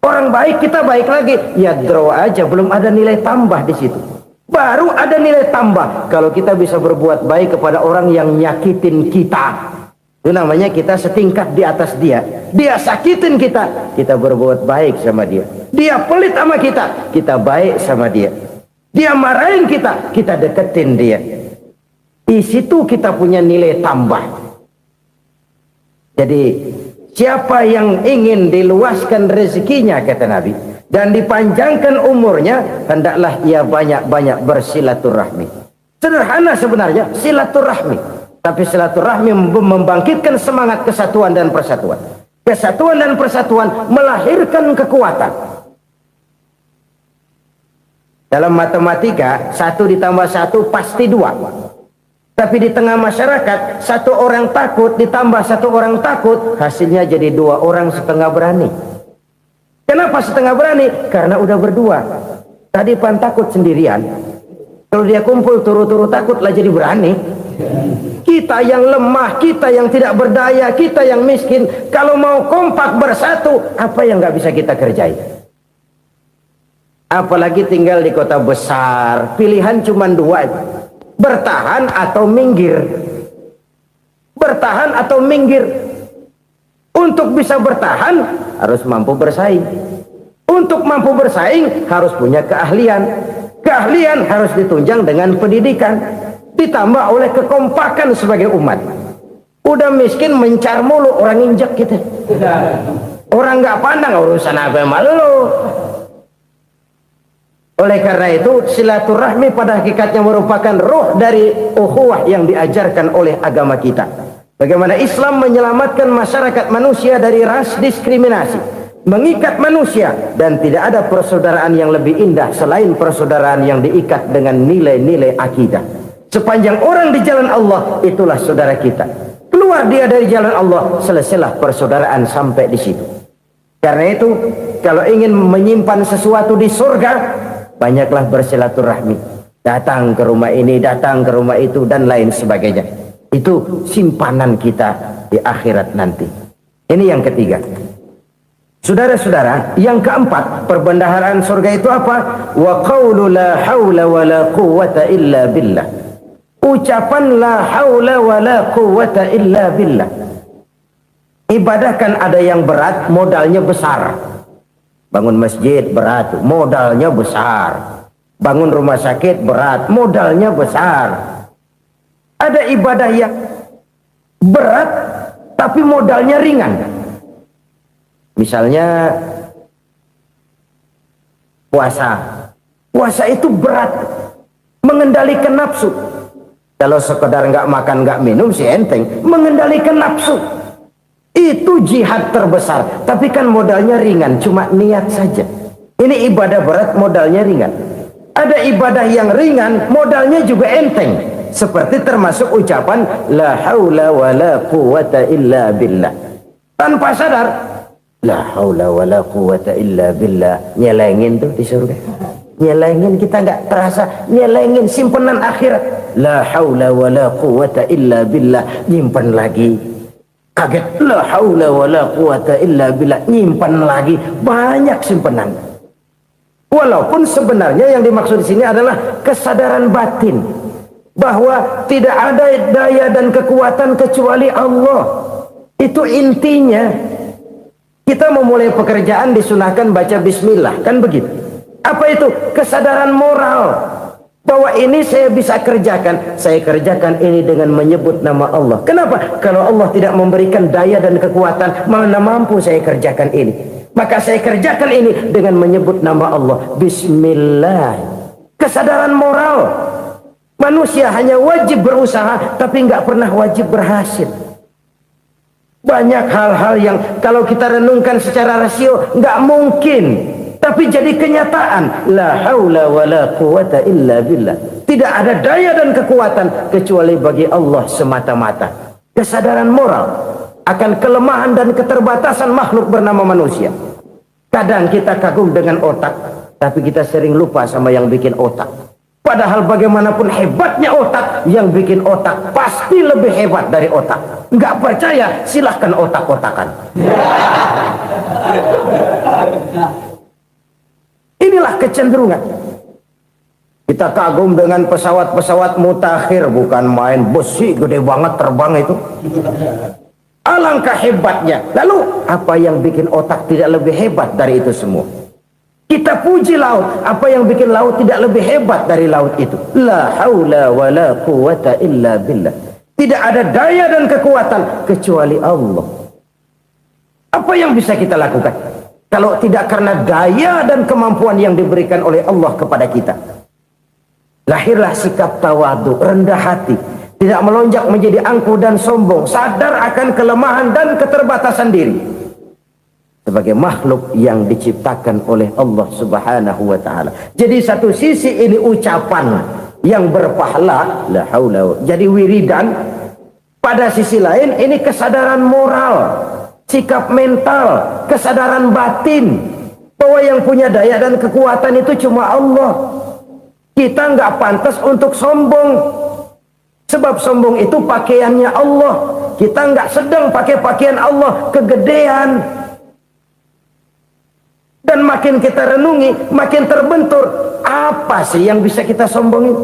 Orang baik kita baik lagi. Ya draw aja, belum ada nilai tambah di situ. Baru ada nilai tambah kalau kita bisa berbuat baik kepada orang yang nyakitin kita. Itu namanya kita setingkat di atas dia. Dia sakitin kita, kita berbuat baik sama dia. Dia pelit sama kita, kita baik sama dia. Dia marahin kita, kita deketin dia. Di situ kita punya nilai tambah. Jadi siapa yang ingin diluaskan rezekinya kata Nabi dan dipanjangkan umurnya, hendaklah ia banyak-banyak bersilaturahmi. Sederhana sebenarnya silaturahmi. Tapi silaturahmi membangkitkan semangat kesatuan dan persatuan. Kesatuan dan persatuan melahirkan kekuatan. Dalam matematika, 1 ditambah 1 pasti 2. Tapi di tengah masyarakat, 1 orang takut ditambah 1 orang takut, hasilnya jadi 2 orang setengah berani. Kenapa setengah berani? Karena udah berdua. Tadi pan takut sendirian. Kalau dia kumpul turu-turu takut lah jadi berani. Kita yang lemah, kita yang tidak berdaya, kita yang miskin, kalau mau kompak bersatu, apa yang nggak bisa kita kerjain? Apalagi tinggal di kota besar, pilihan cuma 2, bertahan atau minggir. Bertahan atau minggir. Untuk bisa bertahan harus mampu bersaing. Untuk mampu bersaing harus punya keahlian. Keahlian harus ditunjang dengan pendidikan. Ditambah oleh kekompakan sebagai umat. Udah miskin mencar mulu, orang injek kita. Orang nggak pandang urusan apa yang malu. Oleh karena itu silaturahmi pada hakikatnya merupakan roh dari ukhuwah yang diajarkan oleh agama kita. Bagaimana Islam menyelamatkan masyarakat manusia dari ras diskriminasi, mengikat manusia, dan tidak ada persaudaraan yang lebih indah selain persaudaraan yang diikat dengan nilai-nilai akidah. Sepanjang orang di jalan Allah, itulah saudara kita. Keluar dia dari jalan Allah, selesailah persaudaraan sampai di situ. Karena itu, kalau ingin menyimpan sesuatu di surga, banyaklah bersilaturahmi. Datang ke rumah ini, datang ke rumah itu, dan lain sebagainya. Itu simpanan kita di akhirat nanti. Ini yang ketiga. Saudara-saudara, yang keempat, perbendaharaan surga itu apa? Wa qawlu la hawla wa la quwwata illa billah. Ucapan la haula wa la quwwata illa billah. Ibadah kan ada yang berat, modalnya besar. Bangun masjid berat, modalnya besar. Bangun rumah sakit berat, modalnya besar. Ada ibadah yang berat tapi modalnya ringan. Misalnya puasa. Puasa itu berat, mengendalikan nafsu. Kalau sekedar nggak makan nggak minum sih enteng, mengendalikan nafsu itu jihad terbesar. Tapi kan modalnya ringan, cuma niat saja. Ini ibadah berat, modalnya ringan. Ada ibadah yang ringan, modalnya juga enteng. Seperti termasuk ucapan la haula wala quwata illa billah. Tanpa sadar, la haula wala quwata illa billah, nyelengin tuh di surga. Nyelengin, kita nggak terasa nyelengin simpenan akhirat. La haula wala quwata illa billah, nyimpan lagi. Kaget, la haula wala quwata illa billah, nyimpan lagi. Banyak simpenan. Walaupun sebenarnya yang dimaksud di sini adalah kesadaran batin bahwa tidak ada daya dan kekuatan kecuali Allah. Itu intinya. Kita memulai pekerjaan disunahkan baca bismillah, kan begitu? Apa itu? Kesadaran moral bahwa ini saya bisa kerjakan. Saya kerjakan ini dengan menyebut nama Allah. Kenapa? Kalau Allah tidak memberikan daya dan kekuatan, mana mampu saya kerjakan ini. Maka saya kerjakan ini dengan menyebut nama Allah. Bismillah. Kesadaran moral. Manusia hanya wajib berusaha, tapi nggak pernah wajib berhasil. Banyak hal-hal yang kalau kita renungkan secara rasio nggak mungkin, tapi jadi kenyataan. La haula wala quwata illa billah. Tidak ada daya dan kekuatan kecuali bagi Allah semata-mata. Kesadaran moral akan kelemahan dan keterbatasan makhluk bernama manusia. Kadang kita kagum dengan otak, tapi kita sering lupa sama yang bikin otak. Padahal bagaimanapun hebatnya otak, yang bikin otak pasti lebih hebat dari otak. Nggak percaya, silahkan otak-otakan. Inilah kecenderungan. Kita kagum dengan pesawat-pesawat mutakhir, bukan main, besi gede banget terbang itu. Alangkah hebatnya. Lalu apa yang bikin otak tidak lebih hebat dari itu semua? Kita puji laut, apa yang bikin laut tidak lebih hebat dari laut itu? La haula wala quwata illa billah. Tidak ada daya dan kekuatan kecuali Allah. Apa yang bisa kita lakukan kalau tidak karena daya dan kemampuan yang diberikan oleh Allah kepada kita? Lahirlah sikap tawadu, rendah hati, tidak melonjak menjadi angkuh dan sombong, sadar akan kelemahan dan keterbatasan diri sebagai makhluk yang diciptakan oleh Allah Subhanahu wa taala. Jadi satu sisi ini ucapan yang berpahala, la haula, jadi wiridan. Pada sisi lain ini kesadaran moral, sikap mental, kesadaran batin bahwa yang punya daya dan kekuatan itu cuma Allah. Kita nggak pantas untuk sombong, sebab sombong itu pakaiannya Allah. Kita nggak sedang pakai pakaian Allah, kegedean. Dan makin kita renungi, makin terbentur. Apa sih yang bisa kita sombongin?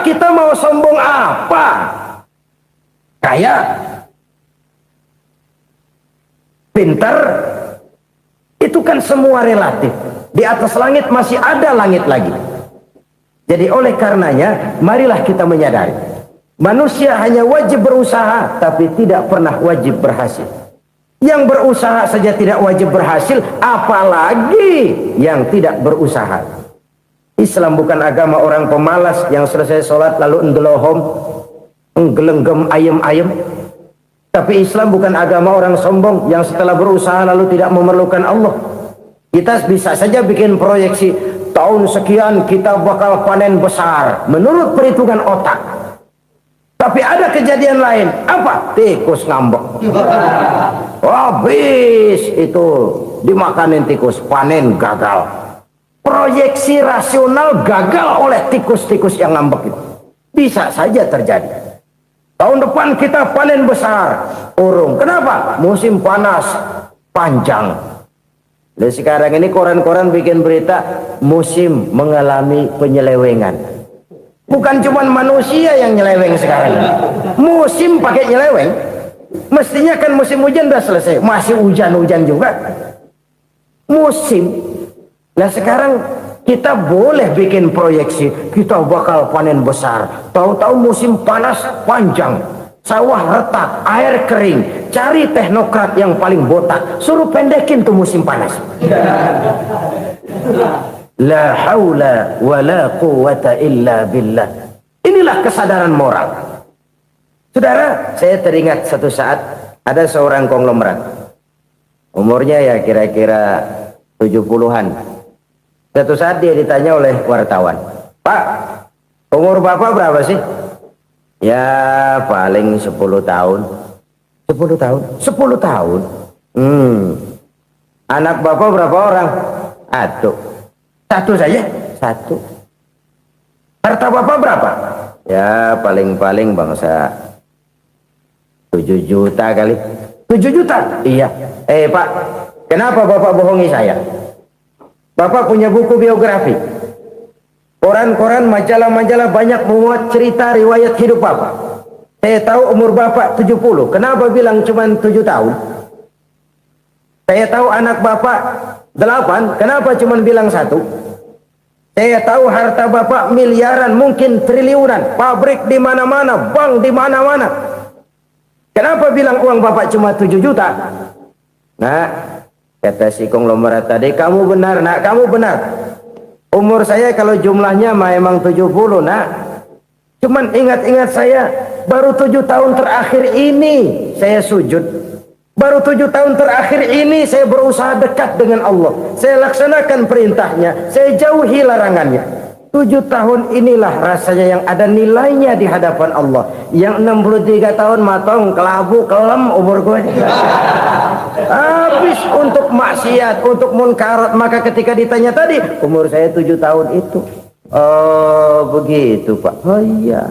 Kita mau sombong apa? Kaya, pintar, itu kan semua relatif. Di atas langit masih ada langit lagi. Jadi oleh karenanya, marilah kita menyadari, manusia hanya wajib berusaha, tapi tidak pernah wajib berhasil. Yang berusaha saja tidak wajib berhasil, apalagi yang tidak berusaha. Islam bukan agama orang pemalas yang selesai sholat lalu endelohom, nggelenggem ayem-ayem. Tapi Islam bukan agama orang sombong yang setelah berusaha lalu tidak memerlukan Allah. Kita bisa saja bikin proyeksi, tahun sekian kita bakal panen besar menurut perhitungan otak. Tapi ada kejadian lain. Apa? Tikus ngambek. Habis itu dimakanin tikus, panen gagal. Proyeksi rasional gagal oleh tikus-tikus yang ngambek itu. Bisa saja terjadi. Tahun depan kita panen besar, urung. Kenapa? Musim panas panjang. Dan sekarang ini koran-koran bikin berita musim mengalami penyelewengan. Bukan cuma manusia yang nyeleweng sekarang. Musim pakai nyeleweng. Mestinya kan musim hujan udah selesai, masih hujan-hujan juga. Musim. Nah sekarang kita boleh bikin proyeksi, kita bakal panen besar. Tahu-tahu musim panas panjang. Sawah retak, air kering. Cari teknokrat yang paling botak, suruh pendekin tuh musim panas. La haula wa la quwata illa billah. Inilah kesadaran moral. Saudara, saya teringat satu saat ada seorang konglomerat. Umurnya ya kira-kira 70-an. Satu saat dia ditanya oleh wartawan, "Pak, umur Bapak berapa sih?" "Ya paling 10 tahun." 10 tahun? 10 tahun? Anak Bapak berapa orang? Aduh. Satu saja? Satu. Harta Bapak berapa? Ya paling-paling bangsa 7 juta kali. 7 juta? Iya. Pak, kenapa Bapak bohongi saya? Bapak punya buku biografi. Koran-koran, majalah-majalah banyak memuat cerita riwayat hidup Bapak. Saya tahu umur Bapak 70. Kenapa bilang cuma 7 tahun? Saya tahu anak Bapak 8. Kenapa cuma bilang 1? Saya tahu harta Bapak miliaran, mungkin triliunan. Pabrik di mana-mana, bank di mana-mana. Kenapa bilang uang Bapak cuma 7 juta? Nah, kata si konglomerat tadi, "Kamu benar, nak, kamu benar. Umur saya kalau jumlahnya memang 70, nak. Cuman ingat-ingat saya, baru 7 tahun terakhir ini saya sujud. Baru 7 tahun terakhir ini saya berusaha dekat dengan Allah. Saya laksanakan perintahnya, saya jauhi larangannya. 7 tahun inilah rasanya yang ada nilainya di hadapan Allah. Yang 63 tahun matong, kelabu, kelem umur gue. Habis untuk maksiat, untuk munkarat. Maka ketika ditanya tadi, umur saya 7 tahun itu. Oh begitu Pak. Oh iya.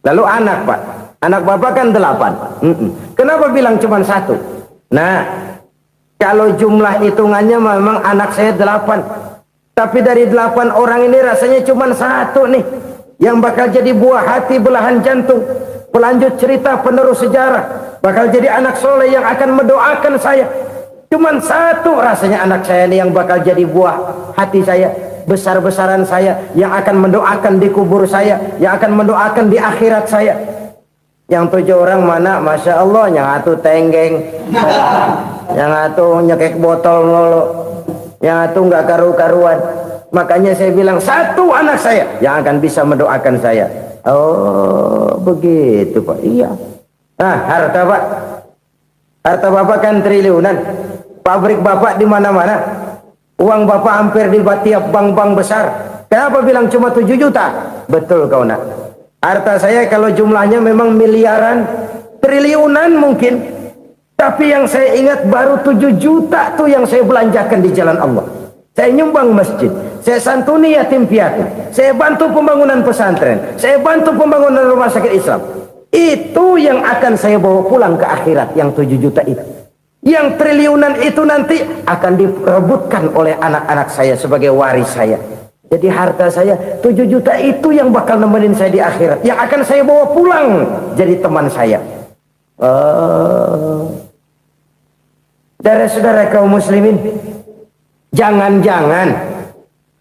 Lalu anak Pak, anak Bapak kan 8. Kenapa bilang cuma 1? Nah, kalau jumlah hitungannya memang anak saya 8. Tapi dari 8 orang ini rasanya cuma 1 nih yang bakal jadi buah hati, belahan jantung, pelanjut cerita, penerus sejarah, bakal jadi anak soleh yang akan mendoakan saya. Cuma 1 rasanya anak saya ini yang bakal jadi buah hati saya, besar-besaran saya, yang akan mendoakan di kubur saya, yang akan mendoakan di akhirat saya. Yang 7 orang mana, Masya Allah, yang atu tenggeng, yang atu nyekek botol mulu, yang atu nggak karu-karuan. Makanya saya bilang 1 anak saya yang akan bisa mendoakan saya. Oh begitu Pak. Iya. Nah, harta Pak, harta Bapak kan triliunan. Pabrik Bapak di mana-mana. Uang Bapak hampir di tiap bank-bank besar. Kenapa bilang cuma 7 juta? Betul kau nak. Harta saya kalau jumlahnya memang miliaran, triliunan mungkin. Tapi yang saya ingat baru 7 juta tuh yang saya belanjakan di jalan Allah. Saya nyumbang masjid, saya santuni yatim piatu, saya bantu pembangunan pesantren, saya bantu pembangunan rumah sakit Islam. Itu yang akan saya bawa pulang ke akhirat, yang 7 juta itu. Yang triliunan itu nanti akan diperebutkan oleh anak-anak saya sebagai waris saya. Jadi harta saya 7 juta itu yang bakal nemenin saya di akhirat, yang akan saya bawa pulang jadi teman saya. Saudara-saudara kaum muslimin, jangan-jangan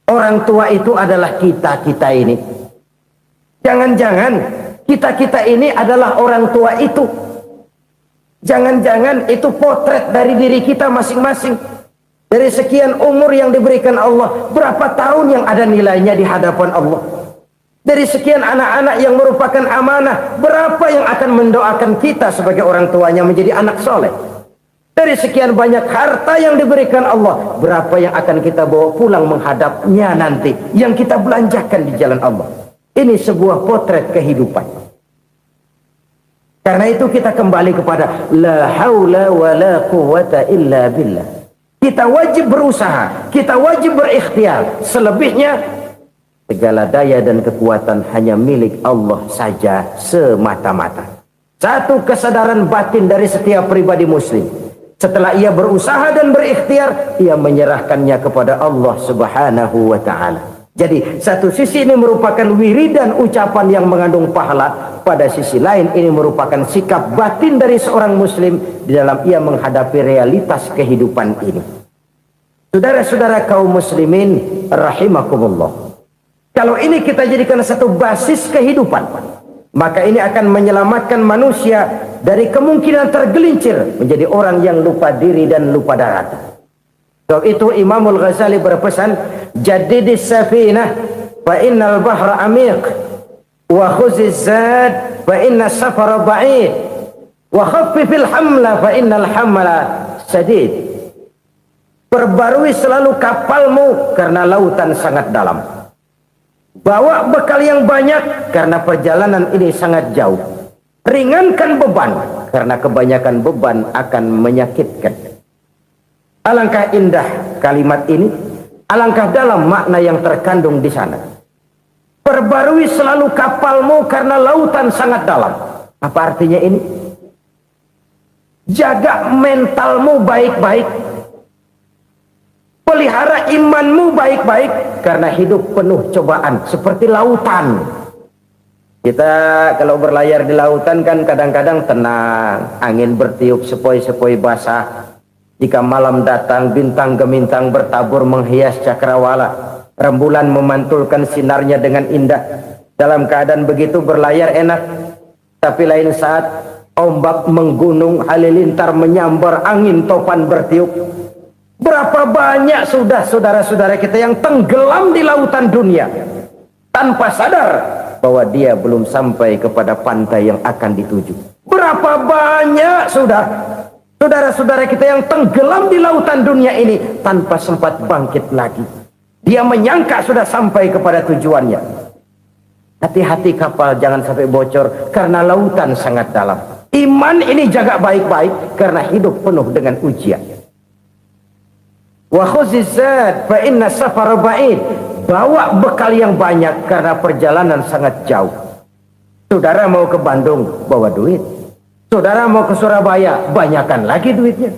orang tua itu adalah kita-kita ini. Jangan-jangan kita-kita ini adalah orang tua itu. Jangan-jangan itu potret dari diri kita masing-masing. Dari sekian umur yang diberikan Allah, berapa tahun yang ada nilainya di hadapan Allah? Dari sekian anak-anak yang merupakan amanah, berapa yang akan mendoakan kita sebagai orang tuanya menjadi anak soleh? Dari sekian banyak harta yang diberikan Allah, berapa yang akan kita bawa pulang menghadapnya nanti, yang kita belanjakan di jalan Allah? Ini sebuah potret kehidupan. Karena itu kita kembali kepada la haula wa la quwata illa billah. Kita wajib berusaha, kita wajib berikhtiar. Selebihnya segala daya dan kekuatan hanya milik Allah saja semata-mata. Satu kesadaran batin dari setiap pribadi muslim. Setelah ia berusaha dan berikhtiar, ia menyerahkannya kepada Allah Subhanahu wa ta'ala. Jadi satu sisi ini merupakan wiridan ucapan yang mengandung pahala, pada sisi lain ini merupakan sikap batin dari seorang muslim di dalam ia menghadapi realitas kehidupan ini. Saudara-saudara kaum muslimin rahimakumullah, kalau ini kita jadikan satu basis kehidupan, Maka ini akan menyelamatkan manusia dari kemungkinan tergelincir menjadi orang yang lupa diri dan lupa darat. Sebab itu Imamul Ghazali berpesan, jadidis safinah fa innal bahra amiq wa khuziz zad fa inna safara ba'id wa khaffifil hamla fa innal hamla sadid. Perbarui selalu kapalmu karena lautan sangat dalam. Bawa bekal yang banyak karena perjalanan ini sangat jauh. Ringankan beban karena kebanyakan beban akan menyakitkan. Alangkah indah kalimat ini, alangkah dalam makna yang terkandung di sana. Perbarui selalu kapalmu karena lautan sangat dalam. Apa artinya ini? Jaga mentalmu baik-baik. Pelihara imanmu baik-baik karena hidup penuh cobaan seperti lautan. Kita kalau berlayar di lautan kan kadang-kadang tenang, angin bertiup sepoi-sepoi basah. Jika malam datang bintang gemintang bertabur menghias cakrawala, rembulan memantulkan sinarnya dengan indah. Dalam keadaan begitu berlayar enak, tapi lain saat ombak menggunung, halilintar menyambar, angin topan bertiup. Berapa banyak sudah saudara-saudara kita yang tenggelam di lautan dunia tanpa sadar bahwa dia belum sampai kepada pantai yang akan dituju. Berapa banyak sudah saudara-saudara kita yang tenggelam di lautan dunia ini tanpa sempat bangkit lagi. Dia menyangka sudah sampai kepada tujuannya. Hati-hati kapal jangan sampai bocor karena lautan sangat dalam. Iman ini jaga baik-baik karena hidup penuh dengan ujian. Wa khuzizat fa inna safara ba'id. Bawa bekal yang banyak karena perjalanan sangat jauh. Saudara mau ke Bandung, bawa duit. Saudara mau ke Surabaya, banyakan lagi duitnya.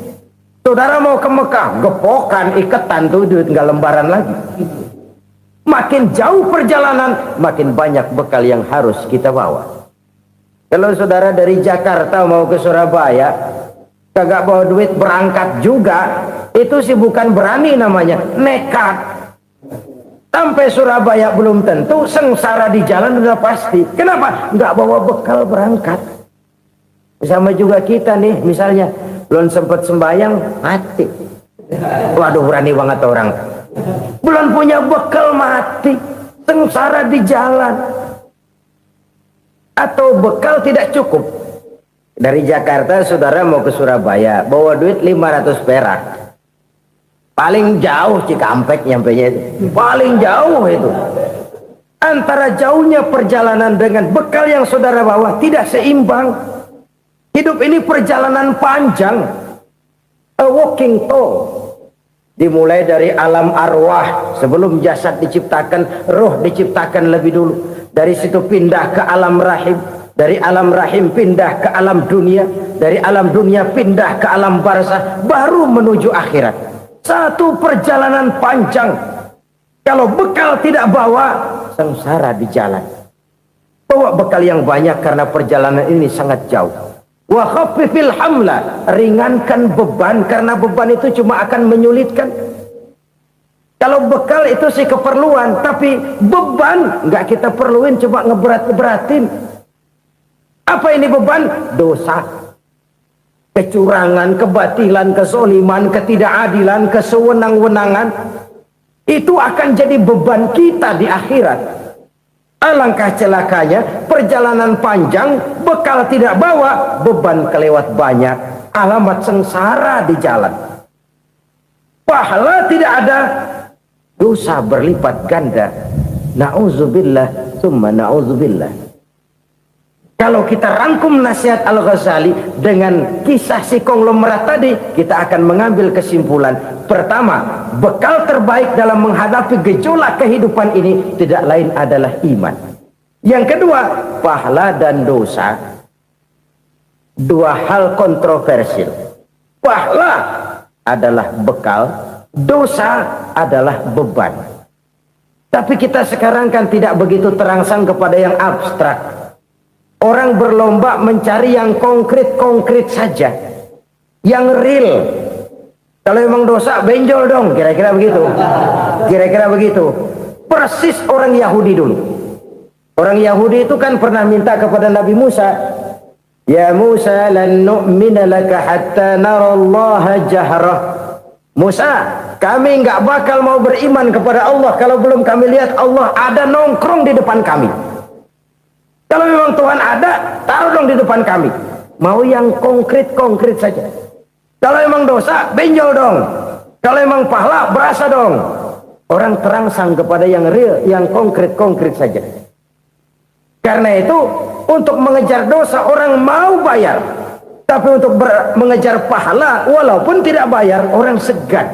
Saudara mau ke Mekah, gepokan, iketan tuh duit nggak lembaran lagi. Makin jauh perjalanan, makin banyak bekal yang harus kita bawa. Kalau saudara dari Jakarta mau ke Surabaya, kagak bawa duit berangkat juga, itu sih bukan berani namanya, nekat. Sampai Surabaya belum tentu, sengsara di jalan udah pasti. Kenapa? Nggak bawa bekal berangkat. Sama juga kita nih, misalnya belum sempat sembahyang, mati. Waduh, berani banget orang. Belum punya bekal, mati. Sengsara di jalan. Atau bekal tidak cukup. Dari Jakarta saudara mau ke Surabaya, bawa duit 500 perak. Paling jauh Cikampek nyampenya itu. Paling jauh itu. Antara jauhnya perjalanan dengan bekal yang saudara bawa tidak seimbang. Hidup ini perjalanan panjang. A walking tour. Dimulai dari alam arwah. Sebelum jasad diciptakan, roh diciptakan lebih dulu. Dari situ pindah ke alam rahim. Dari alam rahim pindah ke alam dunia. Dari alam dunia pindah ke alam barzah. Baru menuju akhirat. Satu perjalanan panjang. Kalau bekal tidak bawa, sengsara di jalan. Bawa bekal yang banyak karena perjalanan ini sangat jauh. Wa khaffifil hamla, ringankan beban karena beban itu cuma akan menyulitkan. Kalau bekal itu sih keperluan, tapi beban nggak kita perluin, coba ngeberat-beratin. Apa ini beban? Dosa. Kecurangan, kebatilan, kezoliman, ketidakadilan, kesewenang-wenangan. Itu akan jadi beban kita di akhirat. Alangkah celakanya, perjalanan panjang, bekal tidak bawa, beban kelewat banyak, alamat sengsara di jalan. Pahala tidak ada, dosa berlipat ganda. Na'udzubillah, summa na'udzubillah. Kalau kita rangkum nasihat Al-Ghazali dengan kisah si konglomerat tadi, kita akan mengambil kesimpulan. Pertama, bekal terbaik dalam menghadapi gejolak kehidupan ini tidak lain adalah iman. Yang kedua, pahala dan dosa. Dua hal kontroversial. Pahala adalah bekal, dosa adalah beban. Tapi kita sekarang kan tidak begitu terangsang kepada yang abstrak. Orang berlomba mencari yang konkret-konkret saja. Yang real. Kalau memang dosa, benjol dong. Kira-kira begitu. Kira-kira begitu. Persis orang Yahudi dulu. Orang Yahudi itu kan pernah minta kepada Nabi Musa, "Ya Musa, lan nu'mina laka hatta narallaha jahrah." Musa, kami nggak bakal mau beriman kepada Allah kalau belum kami lihat Allah ada nongkrong di depan kami. Kalau memang Tuhan ada, taruh dong di depan kami. Mau yang konkret-konkret saja. Kalau memang dosa, benjol dong. Kalau memang pahala, berasa dong. Orang terangsang kepada yang real, yang konkret-konkret saja. Karena itu, untuk mengejar dosa orang mau bayar. Tapi untuk mengejar pahala, walaupun tidak bayar, orang segan.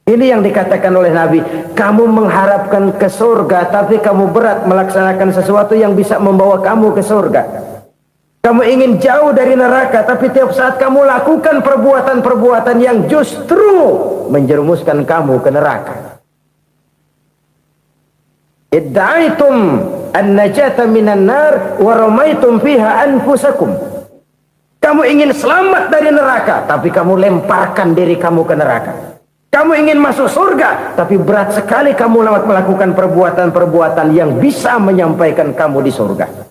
Ini yang dikatakan oleh Nabi, kamu mengharapkan ke surga, tapi kamu berat melaksanakan sesuatu yang bisa membawa kamu ke surga. Kamu ingin jauh dari neraka, tapi tiap saat kamu lakukan perbuatan-perbuatan yang justru menjerumuskan kamu ke neraka. Idda'aitum an-najata minan nar wa ramaitum fiha anfusakum. Kamu ingin selamat dari neraka, tapi kamu lemparkan diri kamu ke neraka. Kamu ingin masuk surga, tapi berat sekali kamu melakukan perbuatan-perbuatan yang bisa menyampaikan kamu di surga.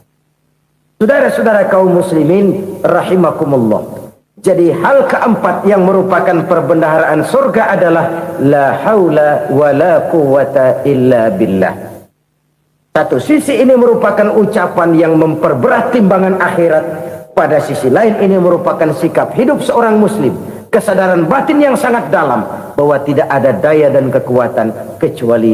Saudara-saudara kaum muslimin rahimakumullah. Jadi hal keempat yang merupakan perbendaharaan surga adalah la haula wa la quwata illa billah. Satu sisi ini merupakan ucapan yang memperberat timbangan akhirat. Pada sisi lain ini merupakan sikap hidup seorang muslim. Kesadaran batin yang sangat dalam bahwa tidak ada daya dan kekuatan kecuali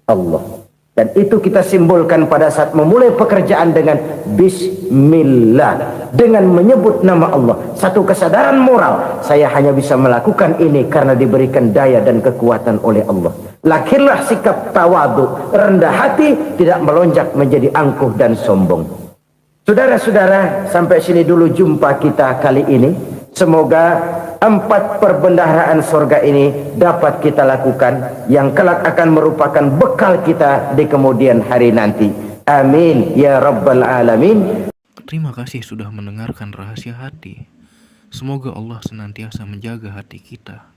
Allah. Dan itu kita simbolkan pada saat memulai pekerjaan dengan Bismillah. Dengan menyebut nama Allah. Satu kesadaran moral. Saya hanya bisa melakukan ini karena diberikan daya dan kekuatan oleh Allah. Lahirlah sikap tawadu, rendah hati, tidak melonjak menjadi angkuh dan sombong. Saudara-saudara, sampai sini dulu jumpa kita kali ini. Semoga 4 perbendaharaan surga ini dapat kita lakukan, yang kelak akan merupakan bekal kita di kemudian hari nanti. Amin ya rabbal alamin. Terima kasih sudah mendengarkan Rahasia Hati. Semoga Allah senantiasa menjaga hati kita.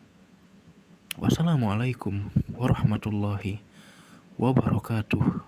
Wassalamualaikum warahmatullahi wabarakatuh.